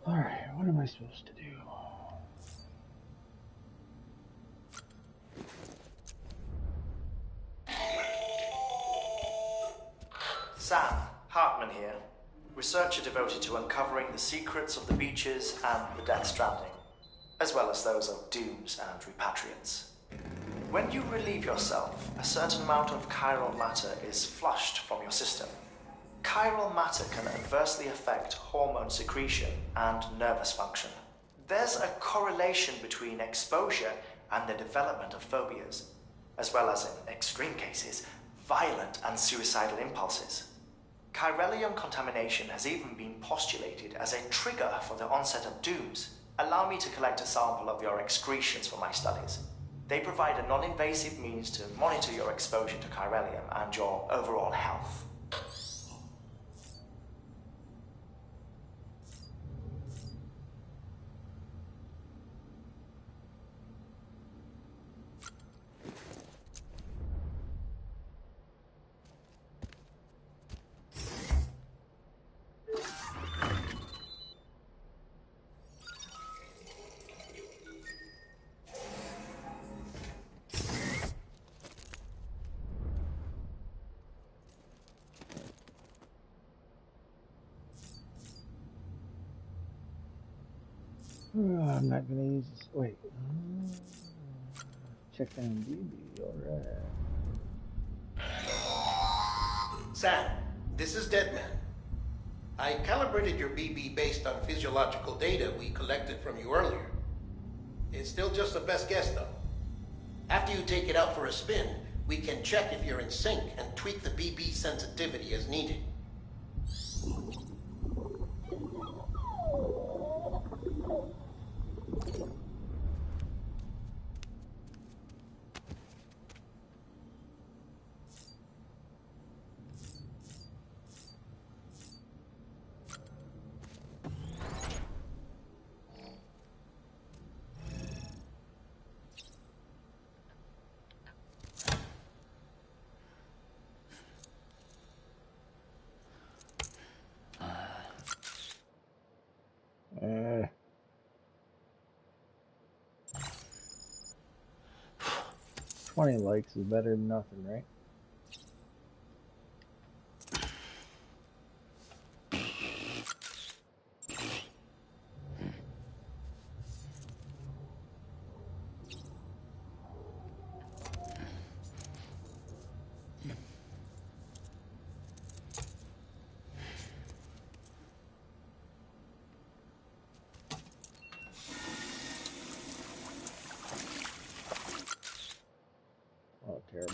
Alright, what am I supposed to do? Sam, Hartman here, researcher devoted to uncovering the secrets of the beaches and the Death Stranding, as well as those of dooms and repatriants. When you relieve yourself, a certain amount of chiral matter is flushed from your system. Chiral matter can adversely affect hormone secretion and nervous function. There's a correlation between exposure and the development of phobias, as well as, in extreme cases, violent and suicidal impulses. Chiralium contamination has even been postulated as a trigger for the onset of dooms. Allow me to collect a sample of your excretions for my studies. They provide a non-invasive means to monitor your exposure to chiralium and your overall health. I'm not gonna use this. Wait. Check down BB, alright. Sam, this is Deadman. I calibrated your BB based on physiological data we collected from you earlier. It's still just a best guess, though. After you take it out for a spin, we can check if you're in sync and tweak the BB sensitivity as needed. Uh, 20 likes is better than nothing, right? Oh, terrible.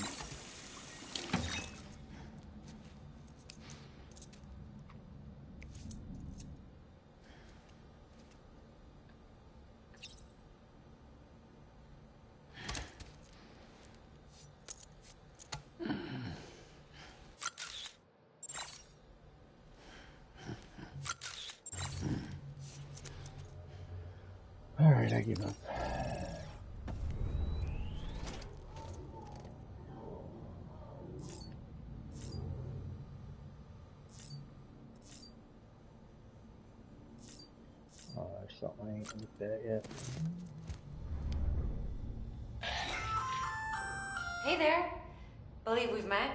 Alright, I give up. Oh, there's something I ain't looked at yet. Hey there. Believe we've met.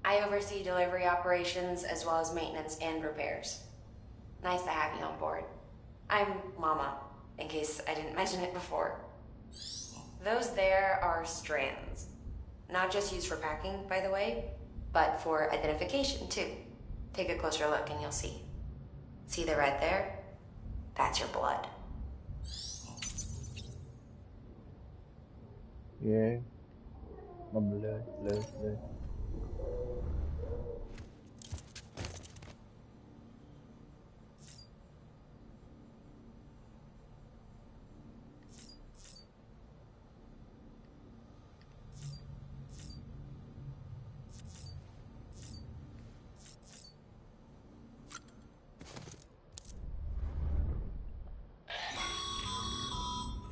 I oversee delivery operations as well as maintenance and repairs. Nice to have you on board. I'm Mama, in case I didn't mention it before. Those there are strands. Not just used for packing, by the way, but for identification too. Take a closer look and you'll see. See the red there? That's your blood. Yeah. My blood.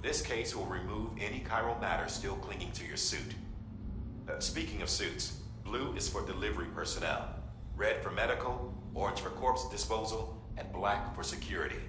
This case will remove any chiral matter still clinging to your suit. Speaking of suits, blue is for delivery personnel, red for medical, orange for corpse disposal, and black for security.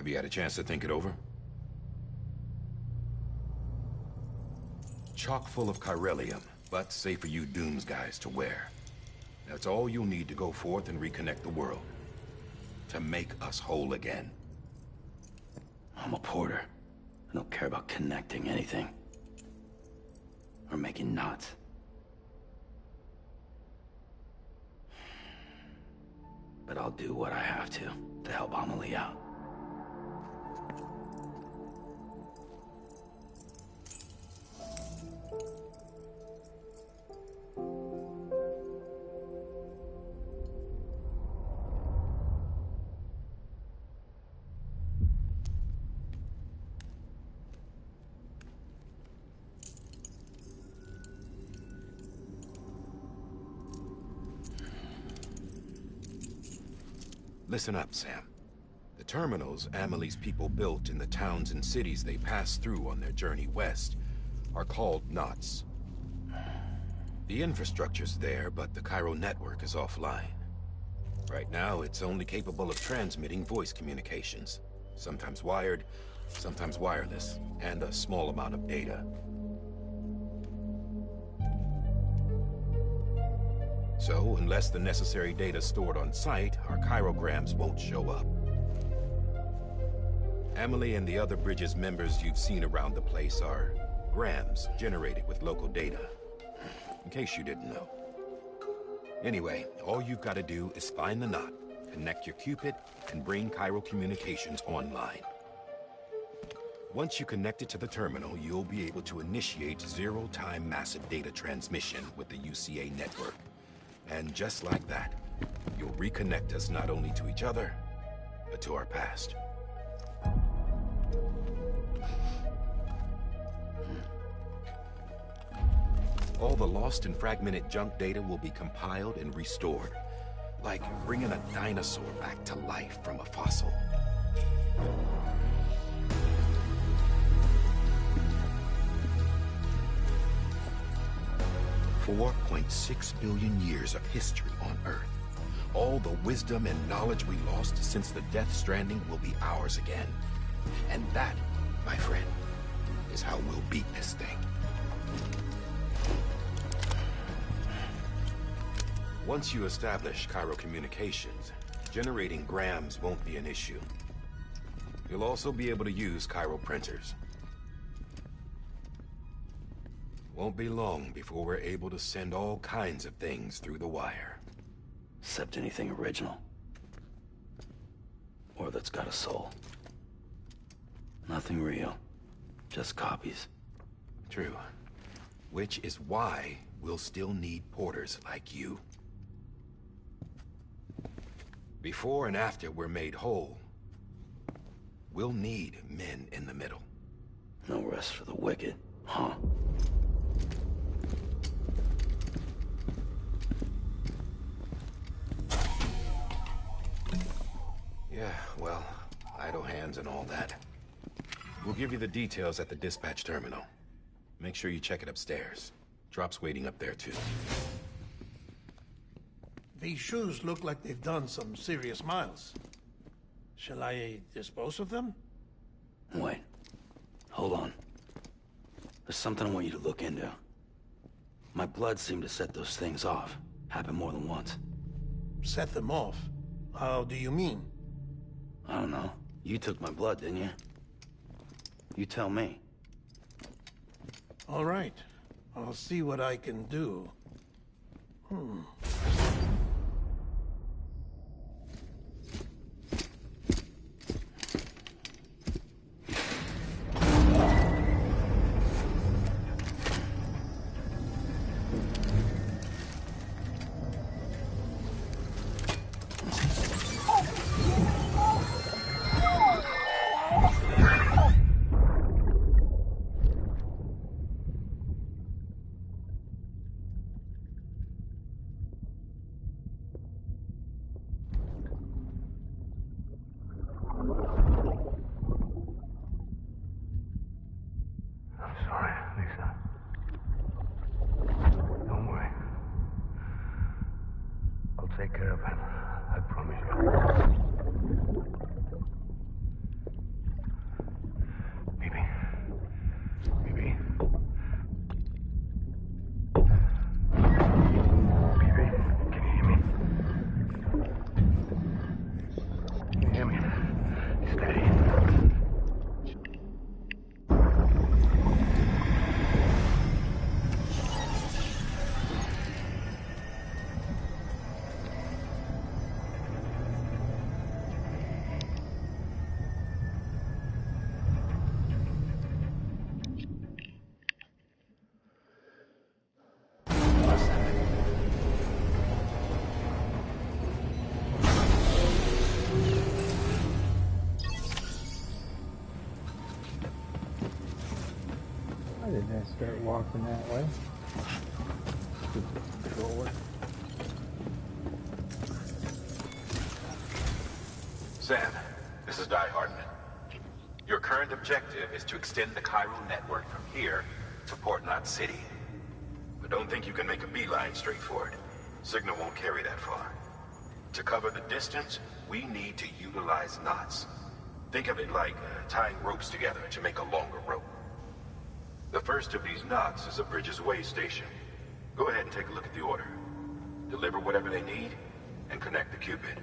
you had a chance to think it over? Chock full of chiralium, but safe for you Dooms guys to wear. That's all you'll need to go forth and reconnect the world. To make us whole again. I'm a porter. I don't care about connecting anything. Or making knots. But I'll do what I have to help Amelie out. Listen up, Sam. The terminals Amelie's people built in the towns and cities they passed through on their journey west are called knots. The infrastructure's there, but the Cairo network is offline. Right now, it's only capable of transmitting voice communications. Sometimes wired, sometimes wireless, and a small amount of data. So, unless the necessary data's stored on site, our chirograms won't show up. Amelie and the other Bridges members you've seen around the place are grams generated with local data. In case you didn't know. Anyway, all you've got to do is find the knot, connect your Cupid, and bring Cairo communications online. Once you connect it to the terminal, you'll be able to initiate zero-time massive data transmission with the UCA network. And just like that, you'll reconnect us not only to each other, but to our past. All the lost and fragmented junk data will be compiled and restored, like bringing a dinosaur back to life from a fossil. 4.6 billion years of history on Earth. All the wisdom and knowledge we lost since the Death Stranding will be ours again. And that, my friend, is how we'll beat this thing. Once you establish Cairo communications, generating grams won't be an issue. You'll also be able to use Cairo printers. Won't be long before we're able to send all kinds of things through the wire. Except anything original. Or that's got a soul. Nothing real. Just copies. True. Which is why we'll still need porters like you. Before and after we're made whole, we'll need men in the middle. No rest for the wicked, huh? Yeah, well, idle hands and all that. We'll give you the details at the dispatch terminal. Make sure you check it upstairs. Drop's waiting up there, too. These shoes look like they've done some serious miles. Shall I dispose of them? Wait. Hold on. There's something I want you to look into. My blood seemed to set those things off. Happened more than once. Set them off? How do you mean? I don't know. You took my blood, didn't you? You tell me. All right. I'll see what I can do. Take care of him. I promise you. Why did I start walking that way? Stupid controller. Sam, this is Die Hardman. Your current objective is to extend the chiral network from here to Port Knot City. But don't think you can make a beeline straight for it. Signal won't carry that far. To cover the distance, we need to utilize knots. Think of it like tying ropes together to make a longer rope. The first of these knots is a Bridges Way station. Go ahead and take a look at the order. Deliver whatever they need, and connect the Cupid.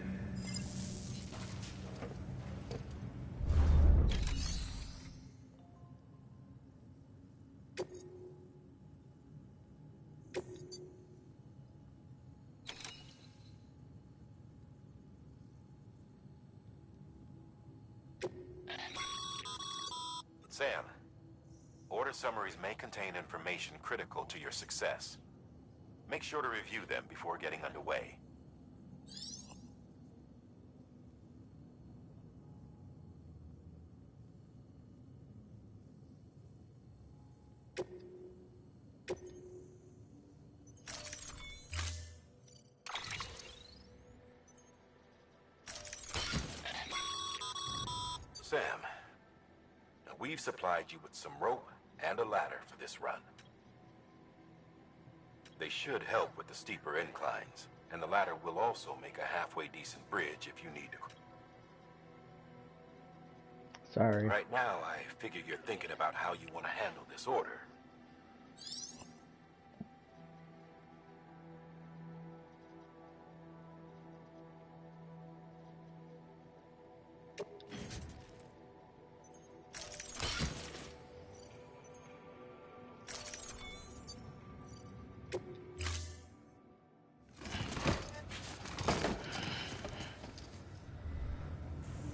Sam, order summaries may contain information critical to your success. Make sure to review them before getting underway. Sam, we've supplied you with some rope and a ladder for this run. They should help with the steeper inclines, and the ladder will also make a halfway decent bridge if you need to. Sorry. Right now, I figure you're thinking about how you want to handle this order.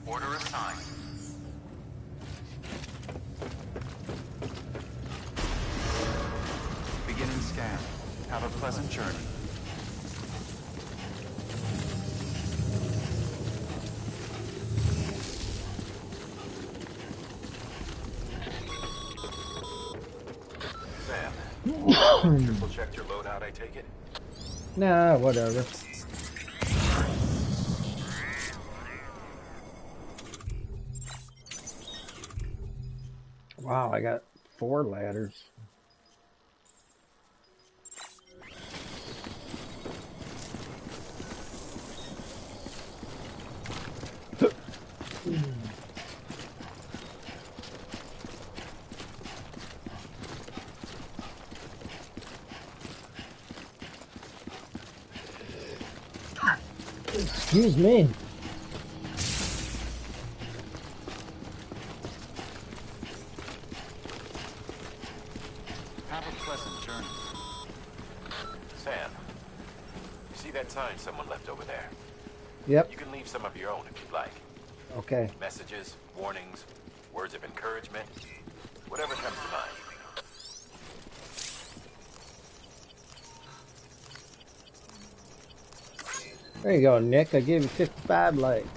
Order assigned. Beginning scan. Have a pleasant journey. Sam, triple checked your loadout, I take it? Nah, whatever. Wow, I got 4 ladders. Excuse me. Have a pleasant journey. Sam, you see that sign someone left over there? Yep. You can leave some of your own if you'd like. Okay. Messages, warnings, words of encouragement, whatever comes to mind. There you go, Nick. I gave you 55 likes.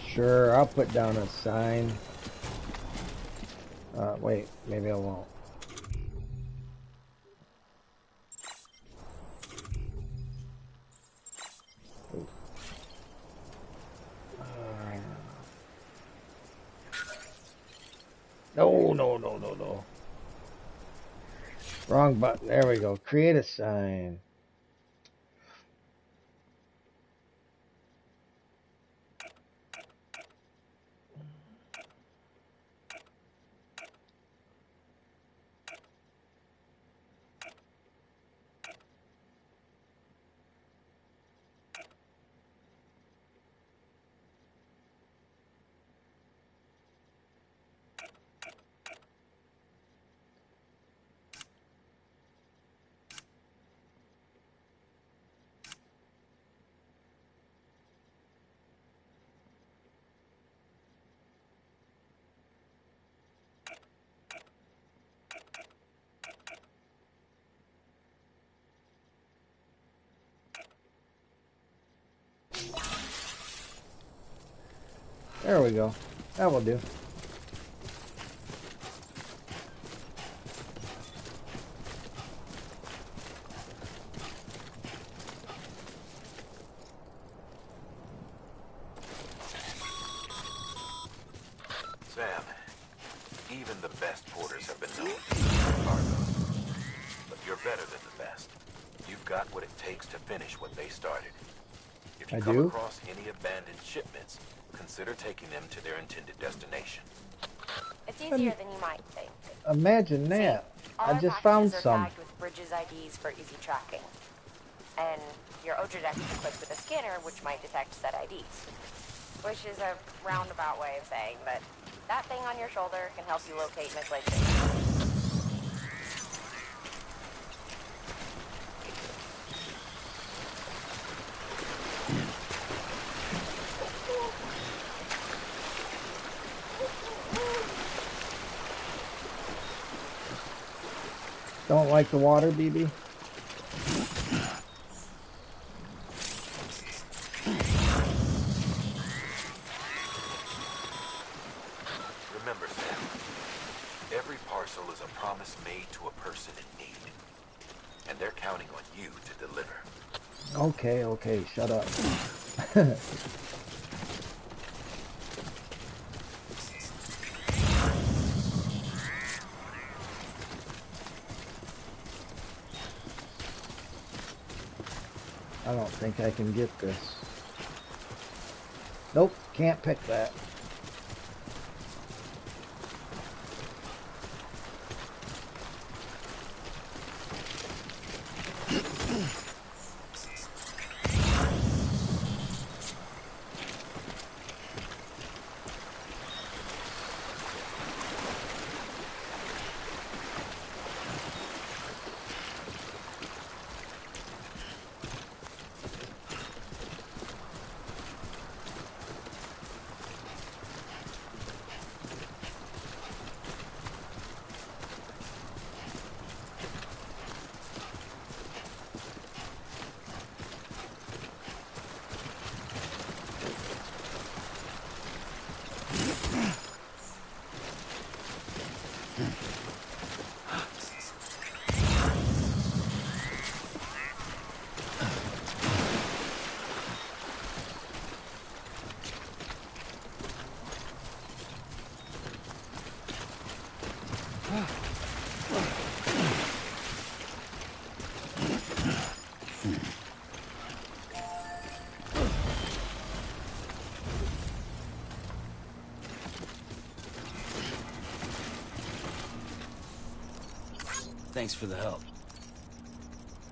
Sure, I'll put down a sign. Wait, maybe I won't. No. Wrong button. There we go. Create a sign. There we go. That will do. Sam, even the best porters have been known to lose cargo. But you're better than the best. You've got what it takes to finish what they started. If you I come do? across any abandoned shipments, consider taking them to their intended destination. It's easier than you might think. Imagine that. All I our just found packages are some. tagged with Bridges IDs for easy tracking. And your Odra is equipped with a scanner which might detect said IDs. Which is a roundabout way of saying that that thing on your shoulder can help you locate mislaid shipments. Don't like the water, BB? Remember, Sam, every parcel is a promise made to a person in need. And they're counting on you to deliver. Okay, shut up. I don't think I can get this. Nope, can't pick that. Thanks for the help.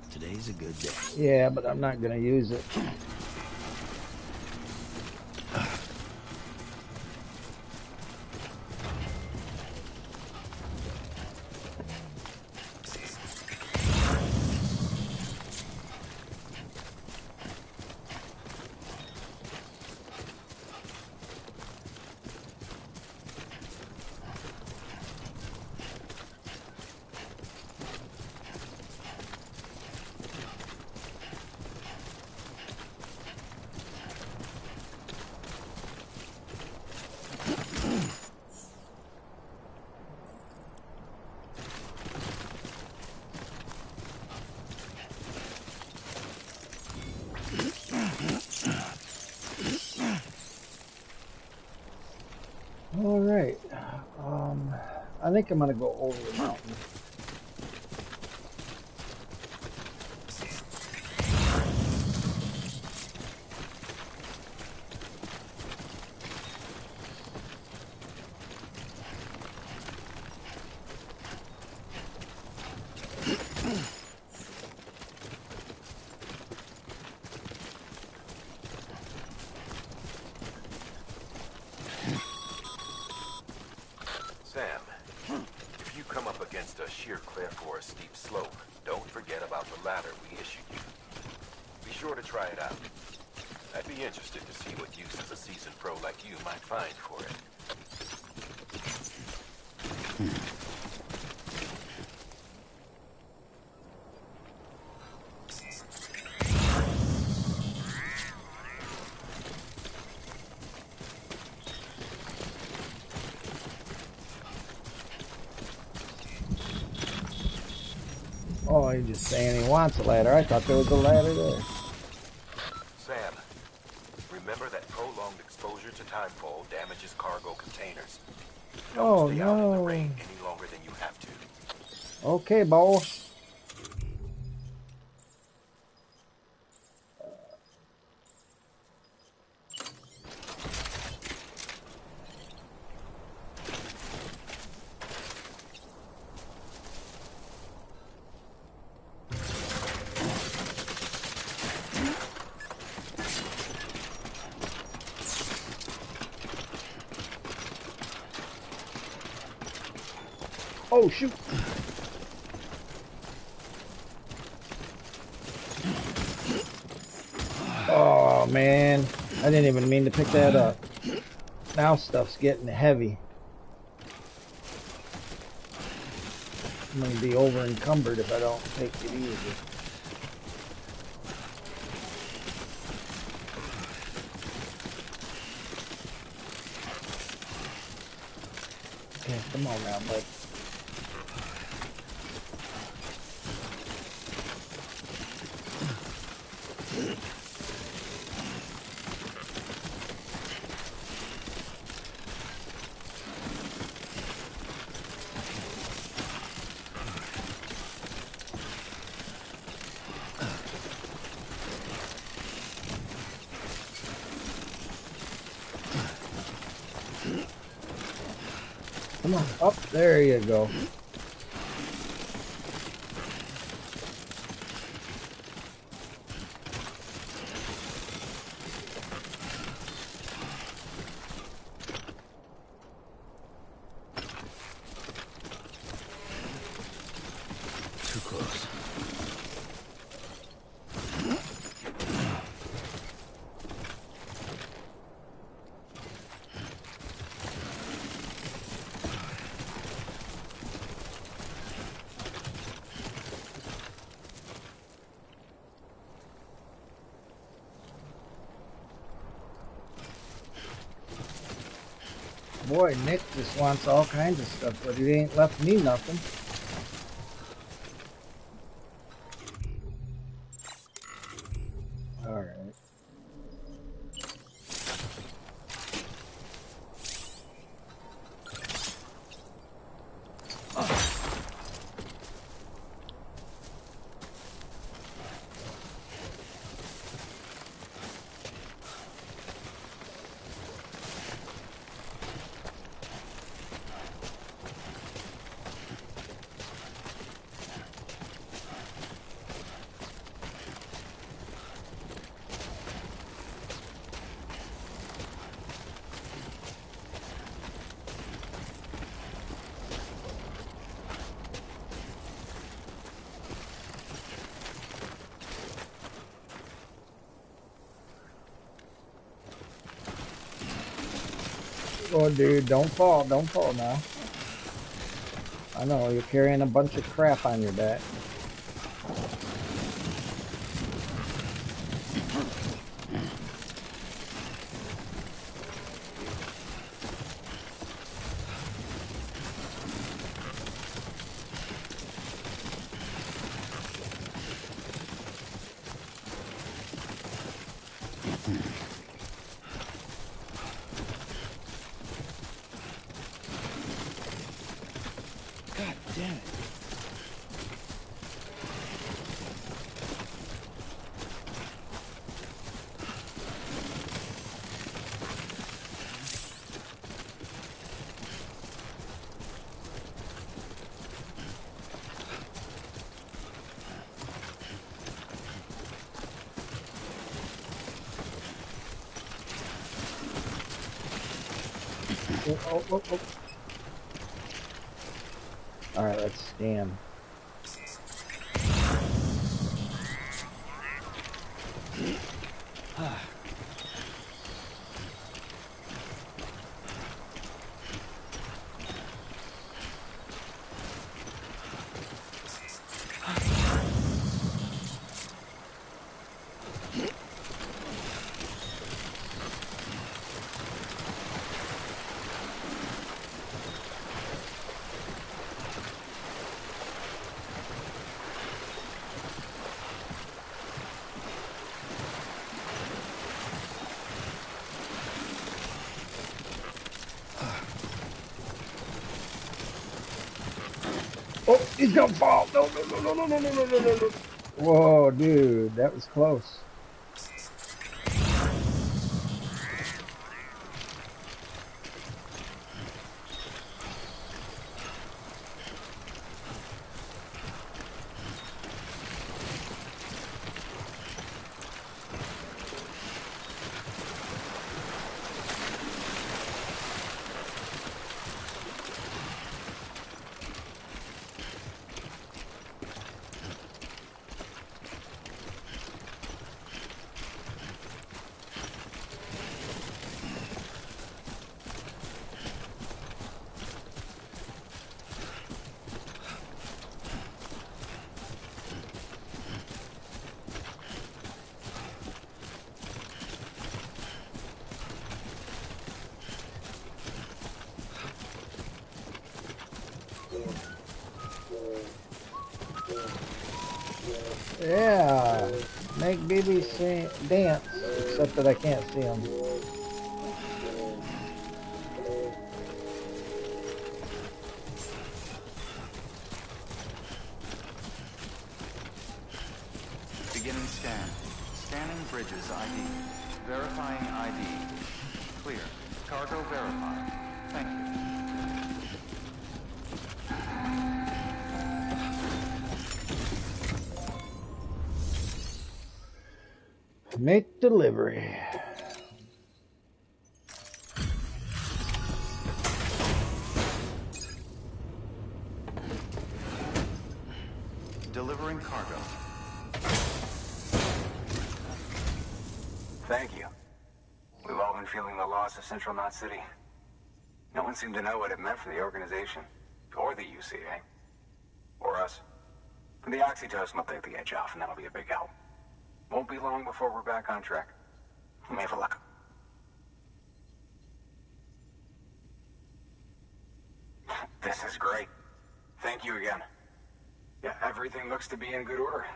Today's a good day. Yeah, but I'm not gonna use it. All right. I think I'm gonna go over the mountain. Sam, if you come up against a sheer cliff or a steep slope, don't forget about the ladder we issued you. Be sure to try it out. I'd be interested to see what use a seasoned pro like you might find for it. Oh, he's just saying he wants a ladder. I thought there was a ladder there. Sam, remember that prolonged exposure to timefall damages cargo containers. Oh, Don't stay out in the no. rain any longer than you have to. Okay, Bo. Oh, shoot. Oh, man. I didn't even mean to pick that up. Now stuff's getting heavy. I'm going to be over encumbered if I don't take it easy. Okay, come on now, bud. Come on, up there you go. Too close. Boy, Nick just wants all kinds of stuff, but he ain't left me nothing. All right. Oh, dude, don't fall now. I know, you're carrying a bunch of crap on your back. God damn it. Oh. All right, let's scan. He's gonna fall. No, no, no, no, no, no, no, no, no, no. Whoa, dude, that was close. Yeah, make BB sing, dance, except that I can't see him. Beginning scan. Scanning bridges ID. Verifying ID. Clear. Cargo verified. Thank you. Make delivery. Delivering cargo. Thank you. We've all been feeling the loss of Central Knot City. No one seemed to know what it meant for the organization. Or the UCA. Or us. The oxytocin will take the edge off, and that'll be a big help. Won't be long before we're back on track. We may have a luck. This is great. Thank you again. Yeah, everything looks to be in good order.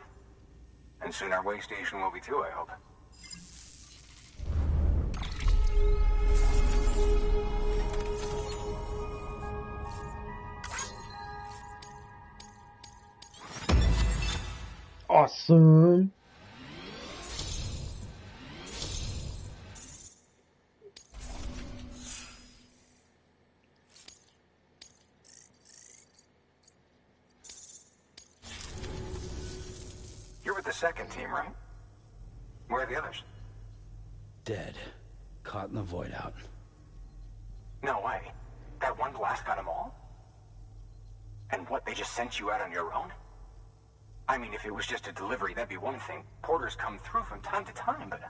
And soon our way station will be too, I hope. Awesome. You're with the second team, right? Where are the others? Dead. Caught in the void out. No way. That one blast got them all? And what, they just sent you out on your own? I mean, if it was just a delivery, that'd be one thing. Porters come through from time to time, but...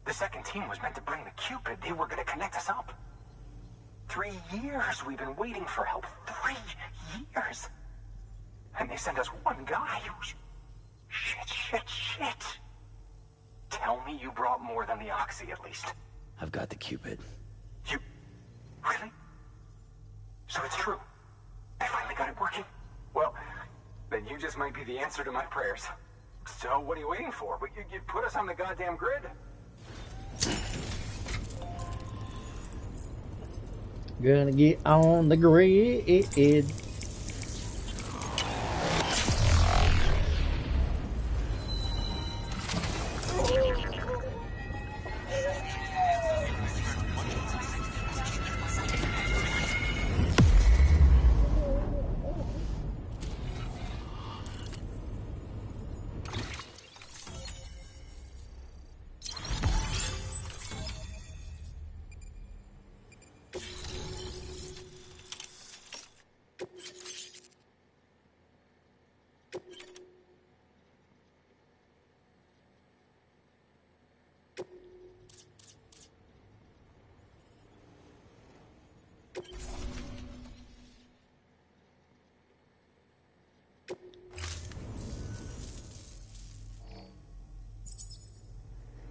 The second team was meant to bring the Cupid. They were gonna connect us up. 3 years we've been waiting for help. 3 years! And they sent us one guy who's... Shit. Tell me you brought more than the Oxy, at least. I've got the Cupid. You... Really? So it's true. They finally got it working? Well, then you just might be the answer to my prayers. So what are you waiting for? You put us on the goddamn grid. Gonna get on the grid.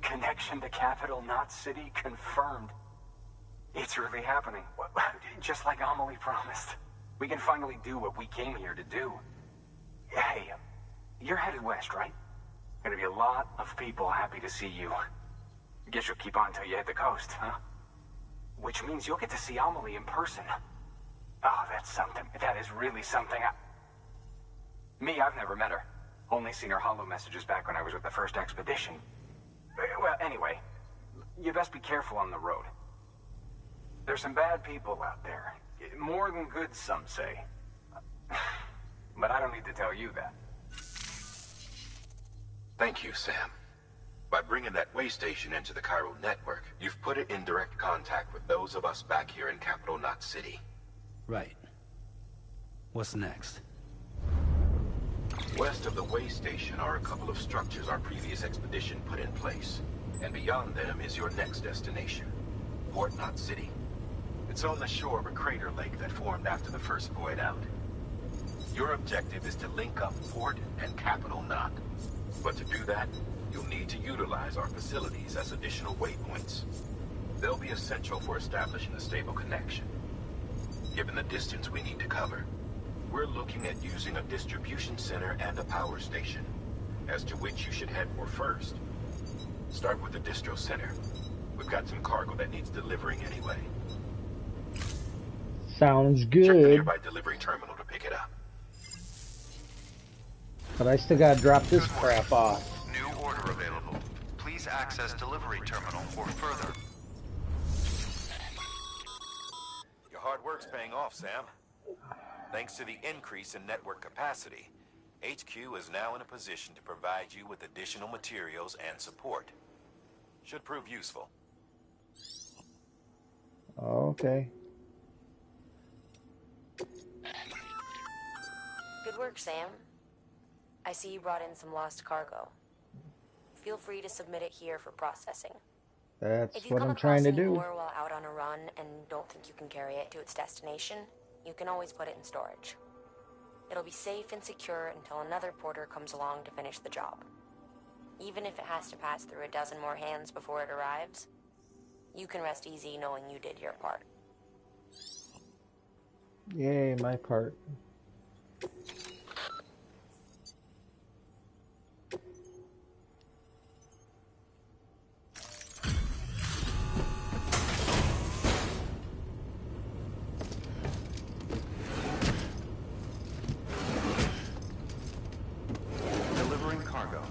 Connection to Capital Knot City confirmed. It's really happening. Just like Amelie promised. We can finally do what we came here to do. Hey, you're headed west, right? Gonna be a lot of people happy to see you. Guess you'll keep on till you hit the coast, huh? Which means you'll get to see Amelie in person. Oh, that's something. That is really something. Me, I've never met her. Only seen her holo messages back when I was with the first expedition. Well, anyway, you best be careful on the road. There's some bad people out there. More than good, some say. But I don't need to tell you that. Thank you, Sam. By bringing that way station into the Cairo network, you've put it in direct contact with those of us back here in Capital Knot City. Right. What's next? West of the way station are a couple of structures our previous expedition put in place. And beyond them is your next destination, Port Knot City. It's on the shore of a crater lake that formed after the first void out. Your objective is to link up Port and Capital Knot. But to do that, you'll need to utilize our facilities as additional waypoints. They'll be essential for establishing a stable connection. Given the distance we need to cover, we're looking at using a distribution center and a power station, as to which you should head for first. Start with the distro center. We've got some cargo that needs delivering anyway. Sounds Check the good. nearby delivery terminal to pick it up. But I still gotta drop this crap off. New order available. Please access delivery terminal or further. Your hard work's paying off, Sam. Thanks to the increase in network capacity, HQ is now in a position to provide you with additional materials and support. Should prove useful. Okay. Good work, Sam. I see you brought in some lost cargo. Feel free to submit it here for processing. That's If you what come I'm trying across to any do. more while out on a run and don't think you can carry it to its destination, you can always put it in storage. It'll be safe and secure until another porter comes along to finish the job. Even if it has to pass through a dozen more hands before it arrives, you can rest easy knowing you did your part. Yay, my part. Delivering cargo.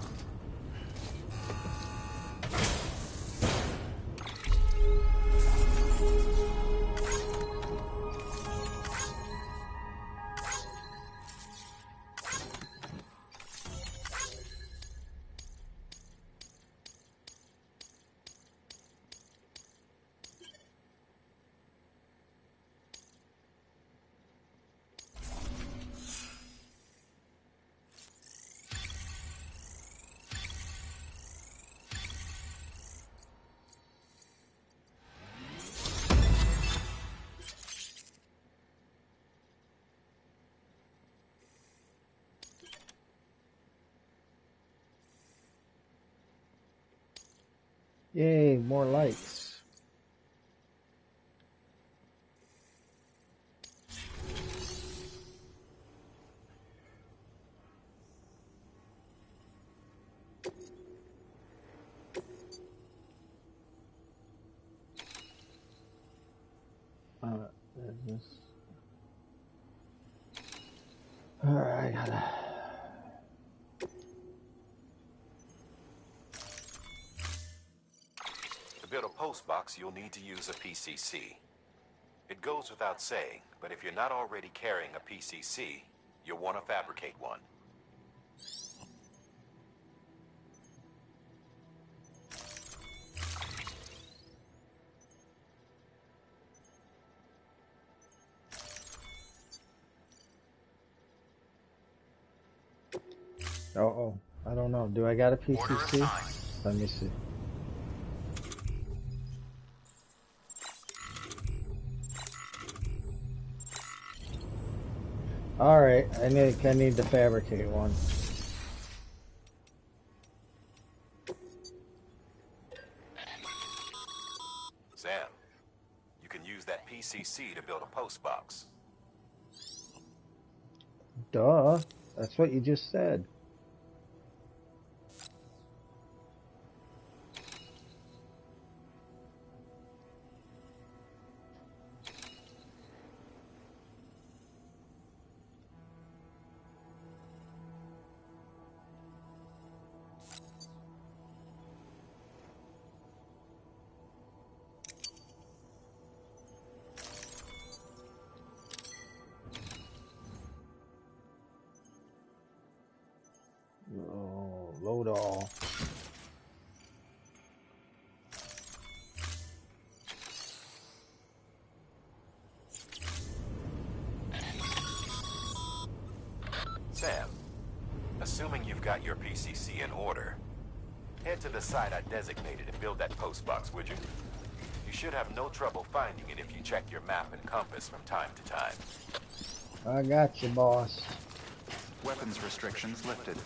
Yay, more lights. There's this. Alright, I gotta. To build a post box, you'll need to use a PCC. It goes without saying, but if you're not already carrying a PCC, you'll want to fabricate one. Oh, I don't know. Do I got a Order PCC? assigned. Let me see. Alright, I need to fabricate one. Sam, you can use that PCC to build a post box. Duh. That's what you just said. all. Sam, assuming you've got your PCC in order, head to the site I designated and build that post box, would you? You should have no trouble finding it if you check your map and compass from time to time. I got you, boss. Weapons restrictions lifted.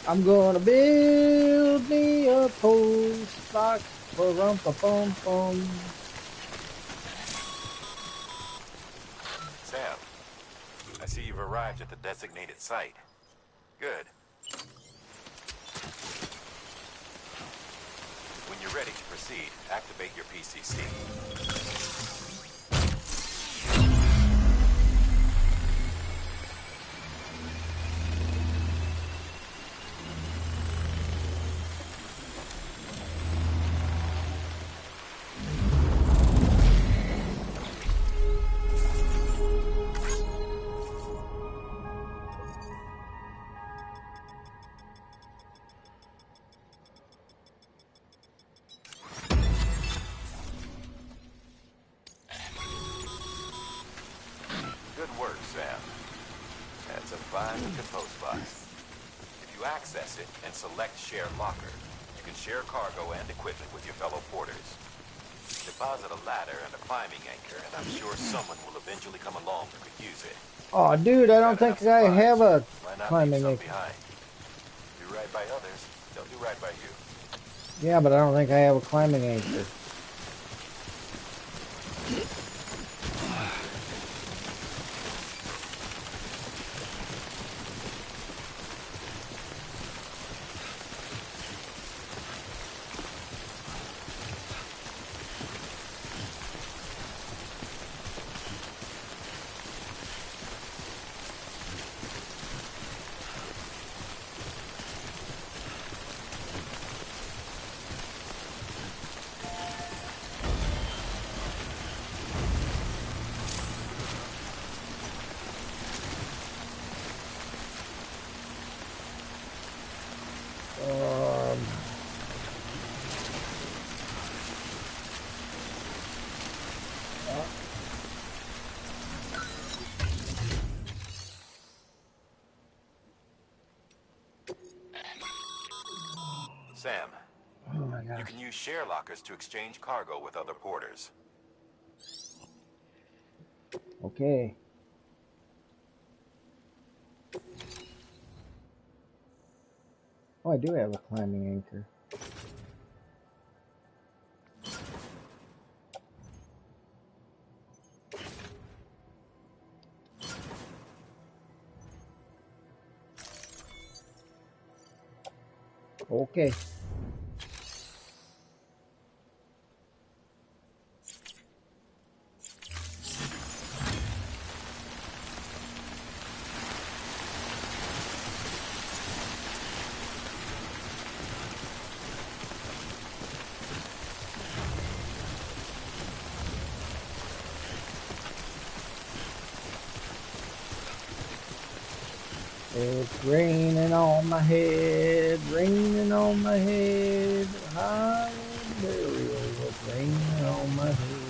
I'm gonna build me a post box for rum-pa-bum-bum. Sam, I see you've arrived at the designated site. Good. When you're ready to proceed, activate your PCC. Good work, Sam. That's a fine looking post box. If you access it and select Share Locker, you can share cargo and equipment with your fellow porters. Deposit a ladder and a climbing anchor, and I'm sure someone will eventually come along who could use it. Oh, dude, I don't think I have a climbing anchor. Behind? Do right by others, they'll do right by you. Yeah, but I don't think I have a climbing anchor. Sam, Oh my gosh. you can use share lockers to exchange cargo with other porters. Okay. Oh, I do have a climbing anchor. Okay. It's raining on my head, raining on my head. Hallelujah. Burial with rain on my head.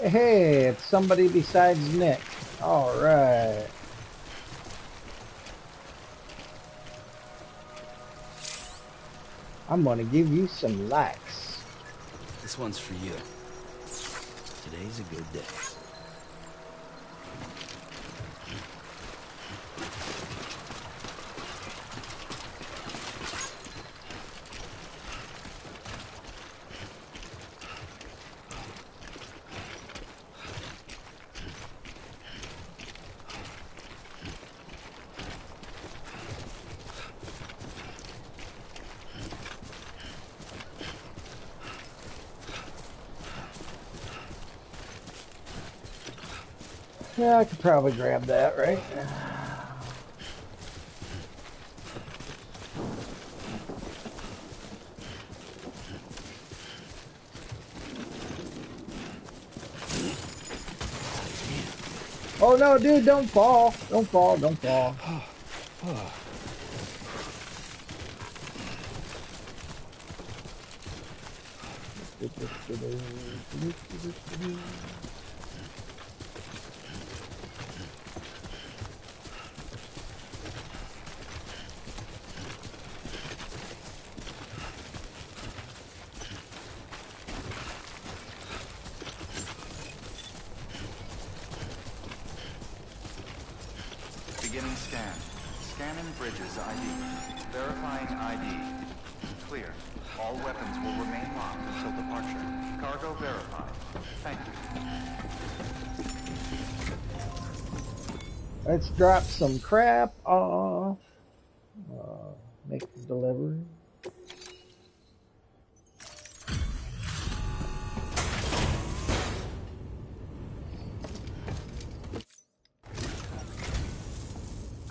Hey, it's somebody besides Nick. All right. I'm gonna give you some likes. This one's for you. Today's a good day. Yeah, I could probably grab that, right? Oh no, dude, don't fall. Don't fall, don't fall. Beginning scan. Scanning bridges ID. Verifying ID. Clear. All weapons will remain locked until departure. Cargo verified. Thank you. Let's drop some crap off. Make the delivery.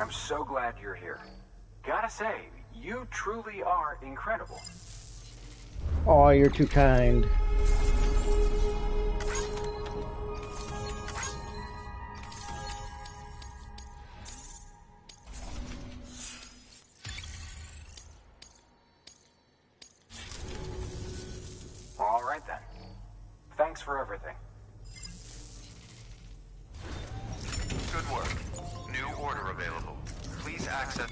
I'm so glad you're here. Gotta say, you truly are incredible. Oh, you're too kind. All right then. Thanks for everything. Good work. New order available. Please access...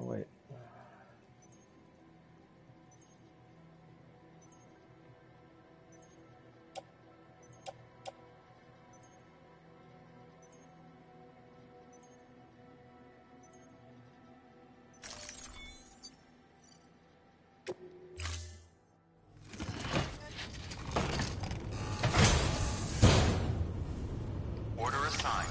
Wait. Order assigned.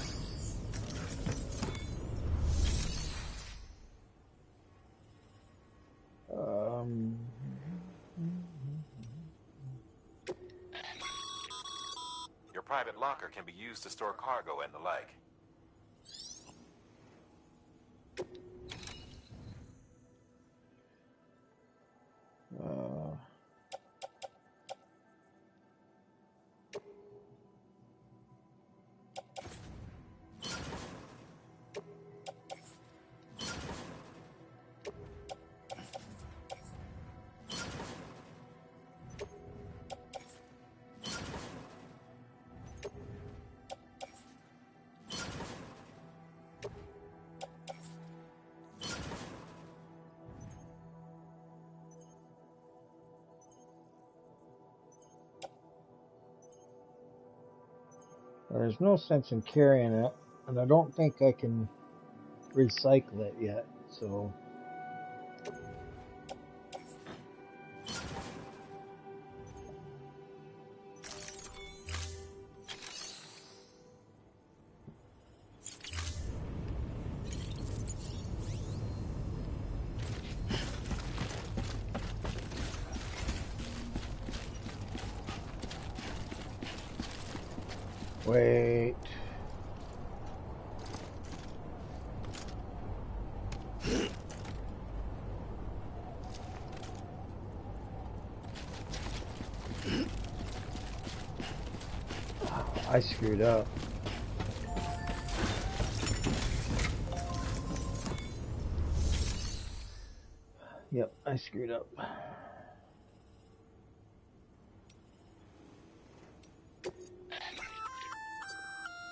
Your private locker can be used to store cargo and the like. There's no sense in carrying it, and I don't think I can recycle it yet, so... Wait. I screwed up. Yep, I screwed up.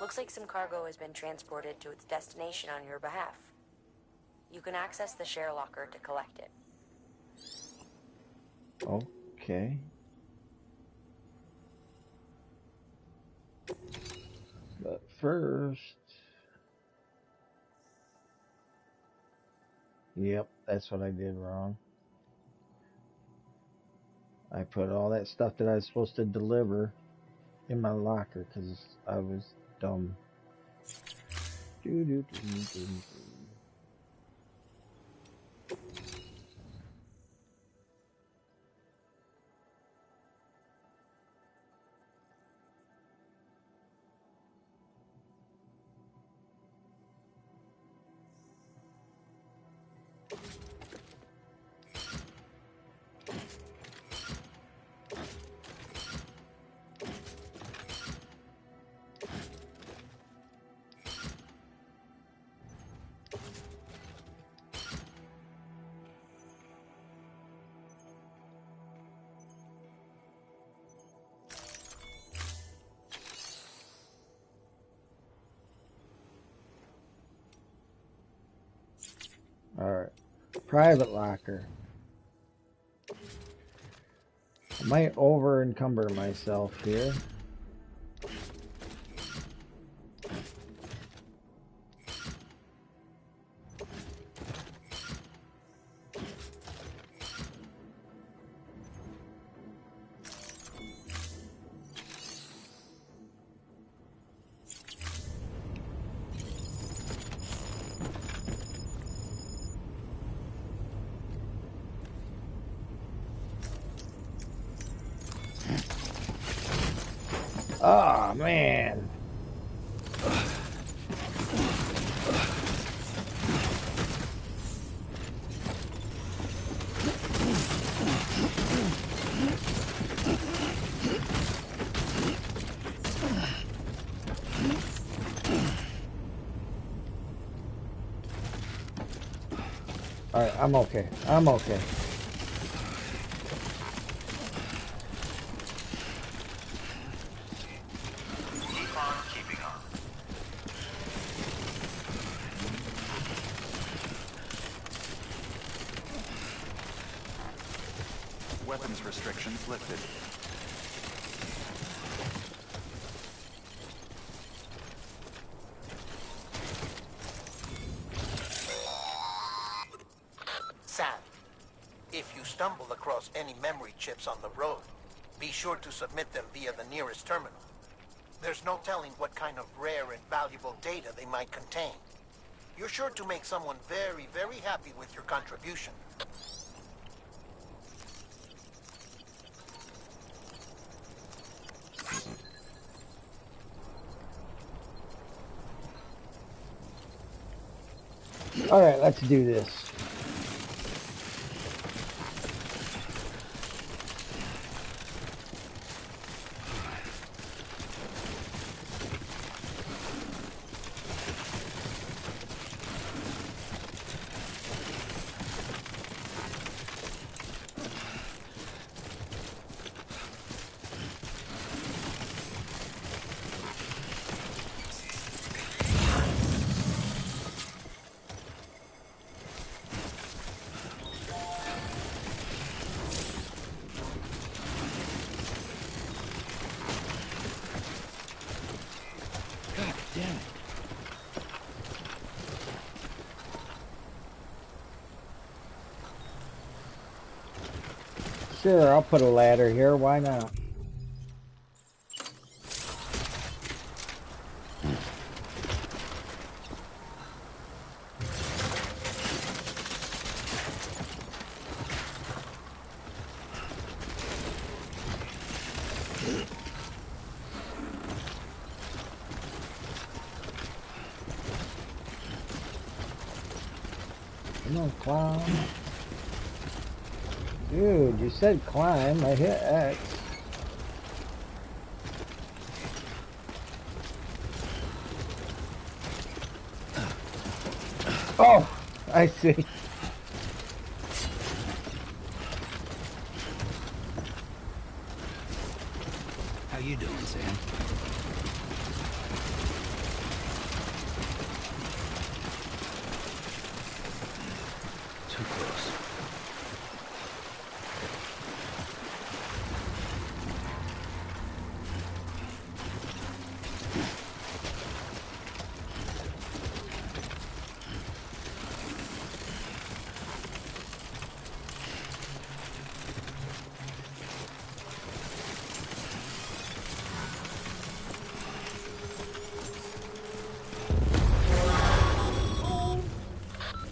Looks like some cargo has been transported to its destination on your behalf. You can access the share locker to collect it. Okay. But first... Yep, that's what I did wrong. I put all that stuff that I was supposed to deliver in my locker because I was dumb. Alright. Private locker. I might over encumber myself here. Oh, man. Alright, I'm okay. I'm okay. Weapons restrictions lifted. Sam, if you stumble across any memory chips on the road, be sure to submit them via the nearest terminal. There's no telling what kind of rare and valuable data they might contain. You're sure to make someone very, very happy with your contribution. Alright, let's do this. Sure, I'll put a ladder here. Why not? Come on, climb. Dude, you said climb. I hit X. Oh, I see. How you doing, Sam? Too close.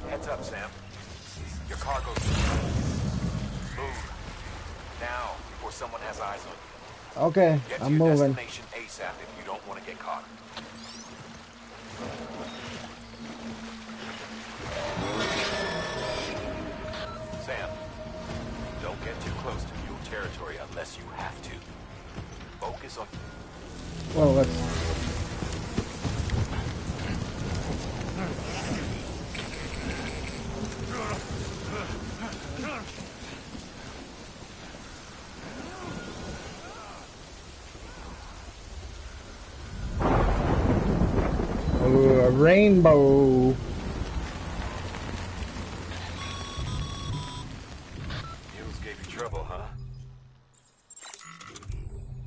Heads up, Sam. Your cargo's... Move. Now, before someone has eyes on you. Okay, Get to I'm your moving. destination ASAP if you don't want to get caught. Sam, don't get too close to mule territory unless you have to. Focus on... Well, let's... Ooh, a rainbow. Mules gave you trouble, huh?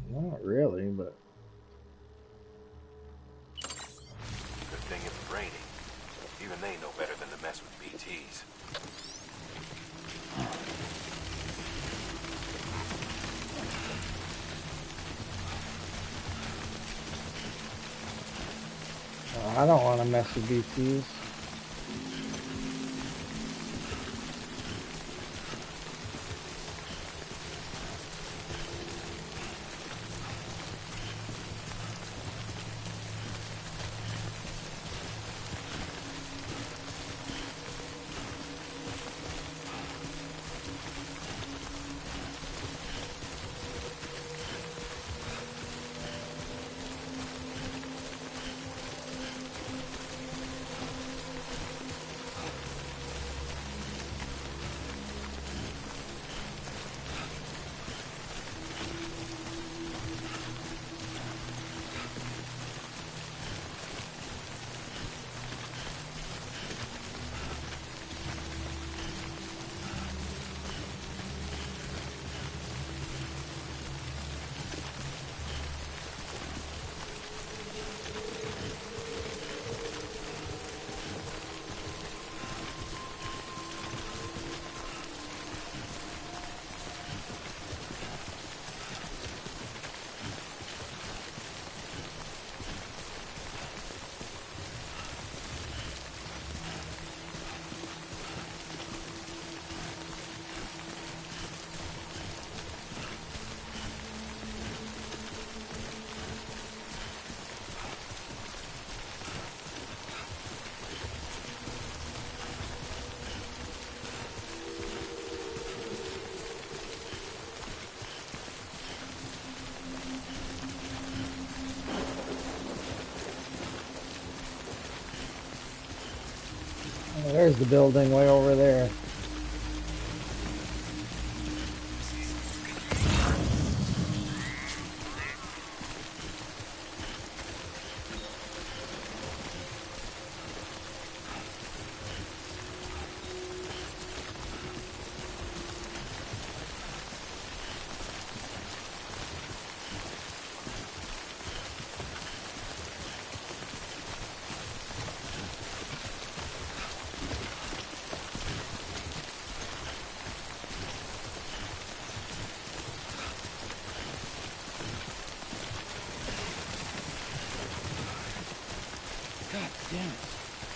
Not really, but... Good thing it's raining. Even they know better than to mess with BTs. I don't want to mess with BTs. Oh, there's the building way over there.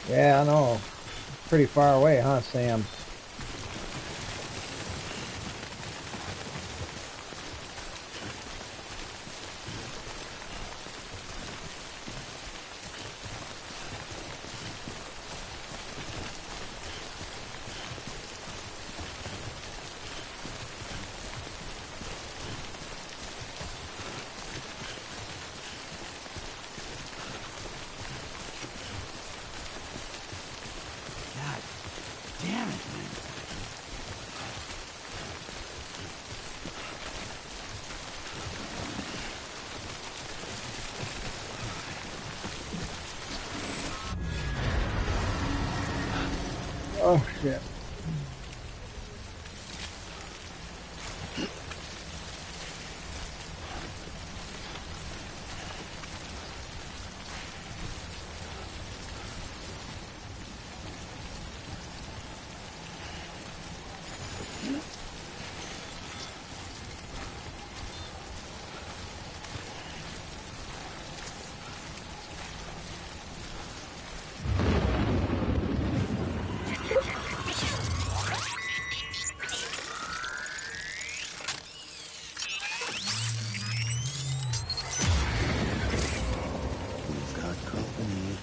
Yeah, I know. Pretty far away, huh, Sam? Damn it, man. Oh, shit. We've got company.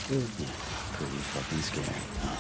Yeah, pretty fucking scary, huh?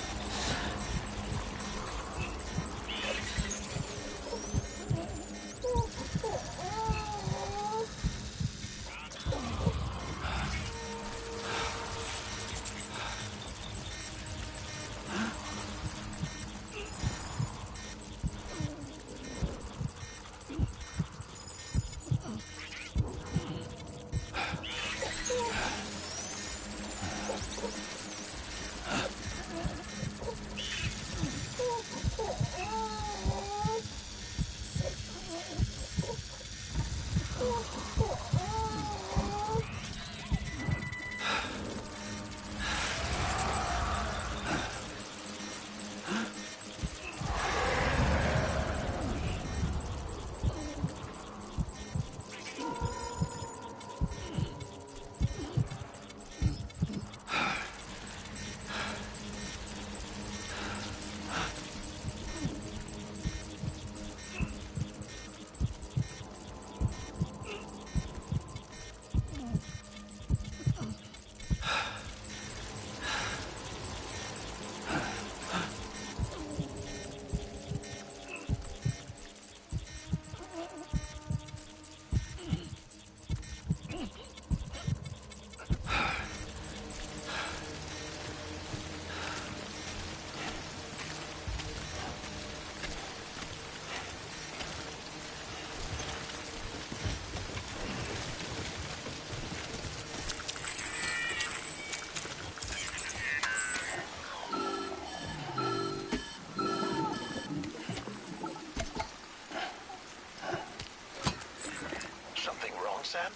Something wrong, Sam?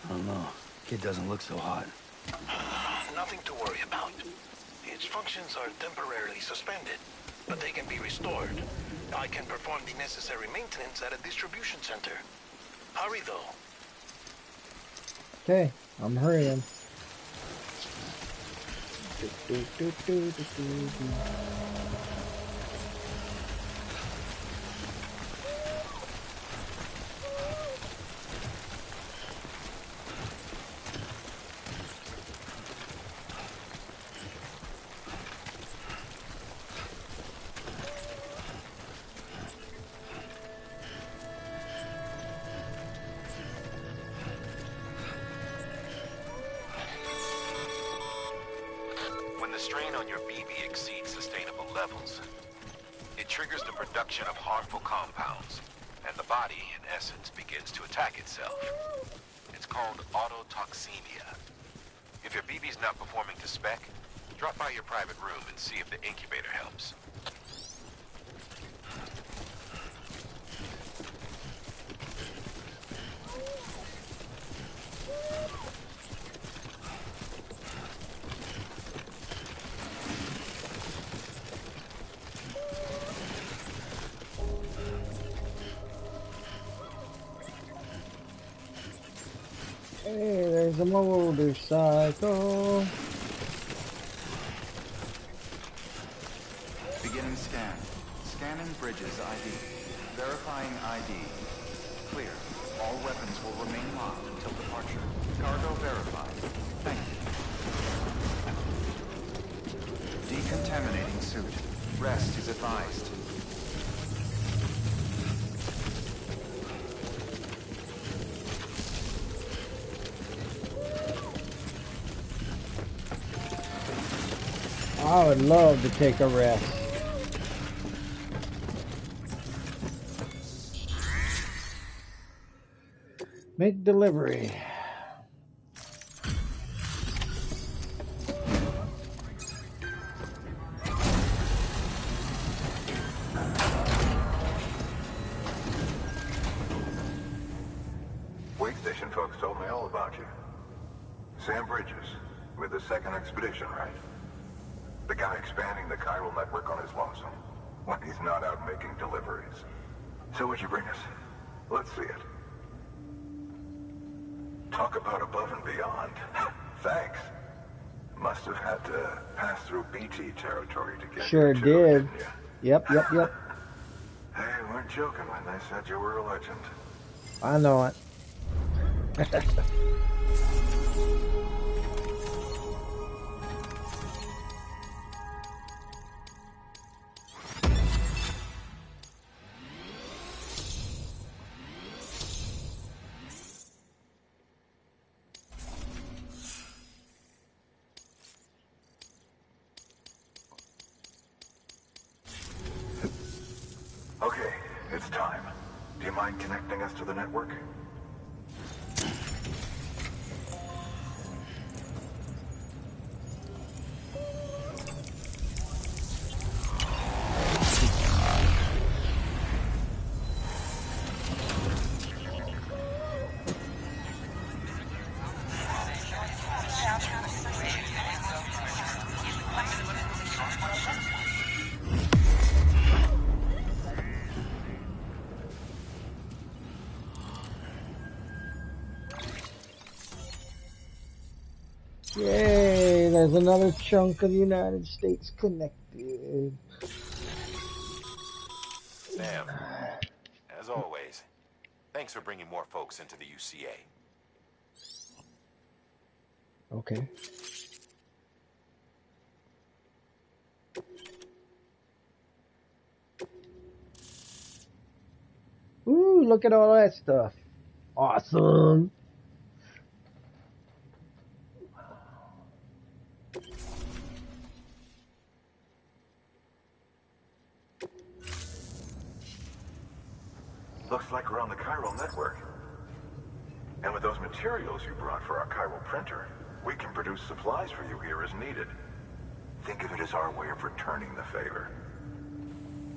I don't know. Kid doesn't look so hot. Nothing to worry about. Its functions are temporarily suspended, but they can be restored. I can perform the necessary maintenance at a distribution center. Hurry, though. Okay, I'm hurrying. When the strain on your BB exceeds sustainable levels, it triggers the production of harmful compounds, and the body, in essence, begins to attack itself. It's called autotoxemia. If your BB's not performing to spec, drop by your private room and see if the incubator helps. Hey, there's a motorcycle. Beginning scan. Scanning bridges ID. Verifying ID. Clear. All weapons will remain locked until departure. Cargo verified. Thank you. Decontaminating suit. Rest is advised. I would love to take a rest. Make delivery. Wake station folks told me all about you. Sam Bridges, with the second expedition, right? The guy expanding the chiral network on his lonesome, when he's not out making deliveries. So what'd you bring us? Let's see it. Talk about above and beyond. Thanks. Must have had to pass through BT territory to get Sure here too, did. didn't you? Yep. Hey, weren't joking when they said you were a legend. I know it. Okay, it's time. Do you mind connecting us to the network? Yay, there's another chunk of the United States connected. Sam, as always, thanks for bringing more folks into the UCA. Okay. Ooh, look at all that stuff. Awesome. Looks like we're on the chiral network. And with those materials you brought for our chiral printer, we can produce supplies for you here as needed. Think of it as our way of returning the favor.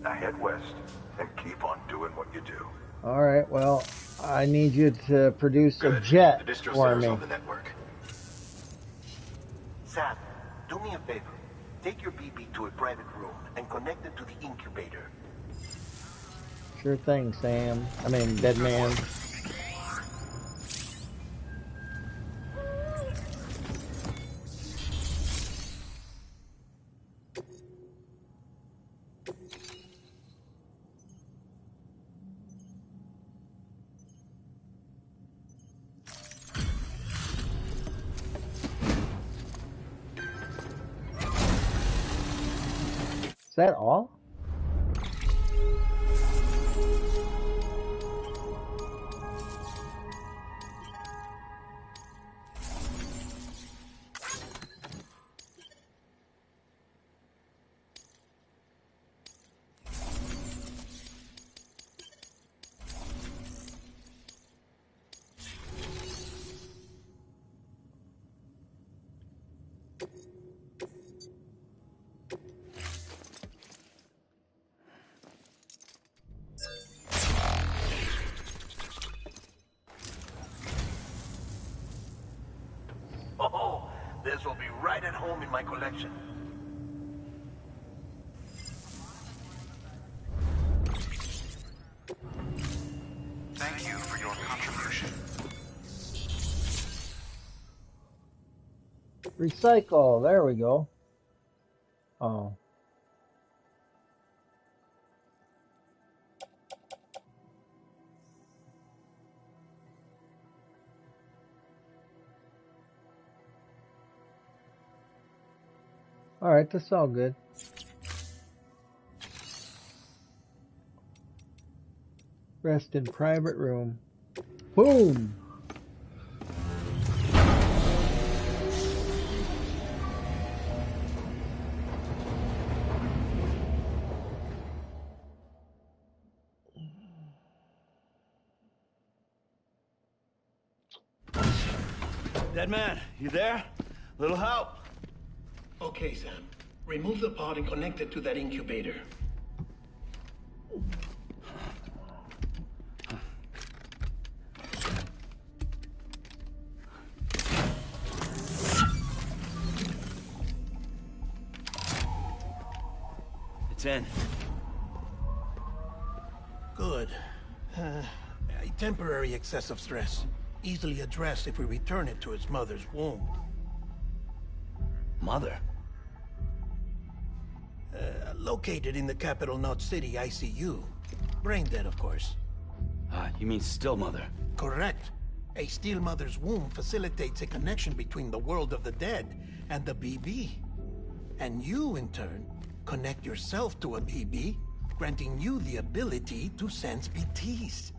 Now head west and keep on doing what you do. All right, well, I need you to produce a Good. jet The distro for center's me. on the network. Sam, do me a favor. Take your BB to a private room and connect it to the incubator. Sure thing, Sam. I mean, dead man. that all? Oh, this will be right at home in my collection. Thank you for your contribution. Recycle. There we go. Oh. All right, that's all good. Rest in private room. Boom! Dead man, you there? Little help? Okay, Sam. Remove the pod and connect it to that incubator. It's in. Good. A temporary excessive stress. Easily addressed if we return it to its mother's womb. Mother? Located in the capital Knot City ICU. Brain dead, of course. You mean still mother? Correct. A steel mother's womb facilitates a connection between the world of the dead and the BB. And you, in turn, connect yourself to a BB, granting you the ability to sense BTs.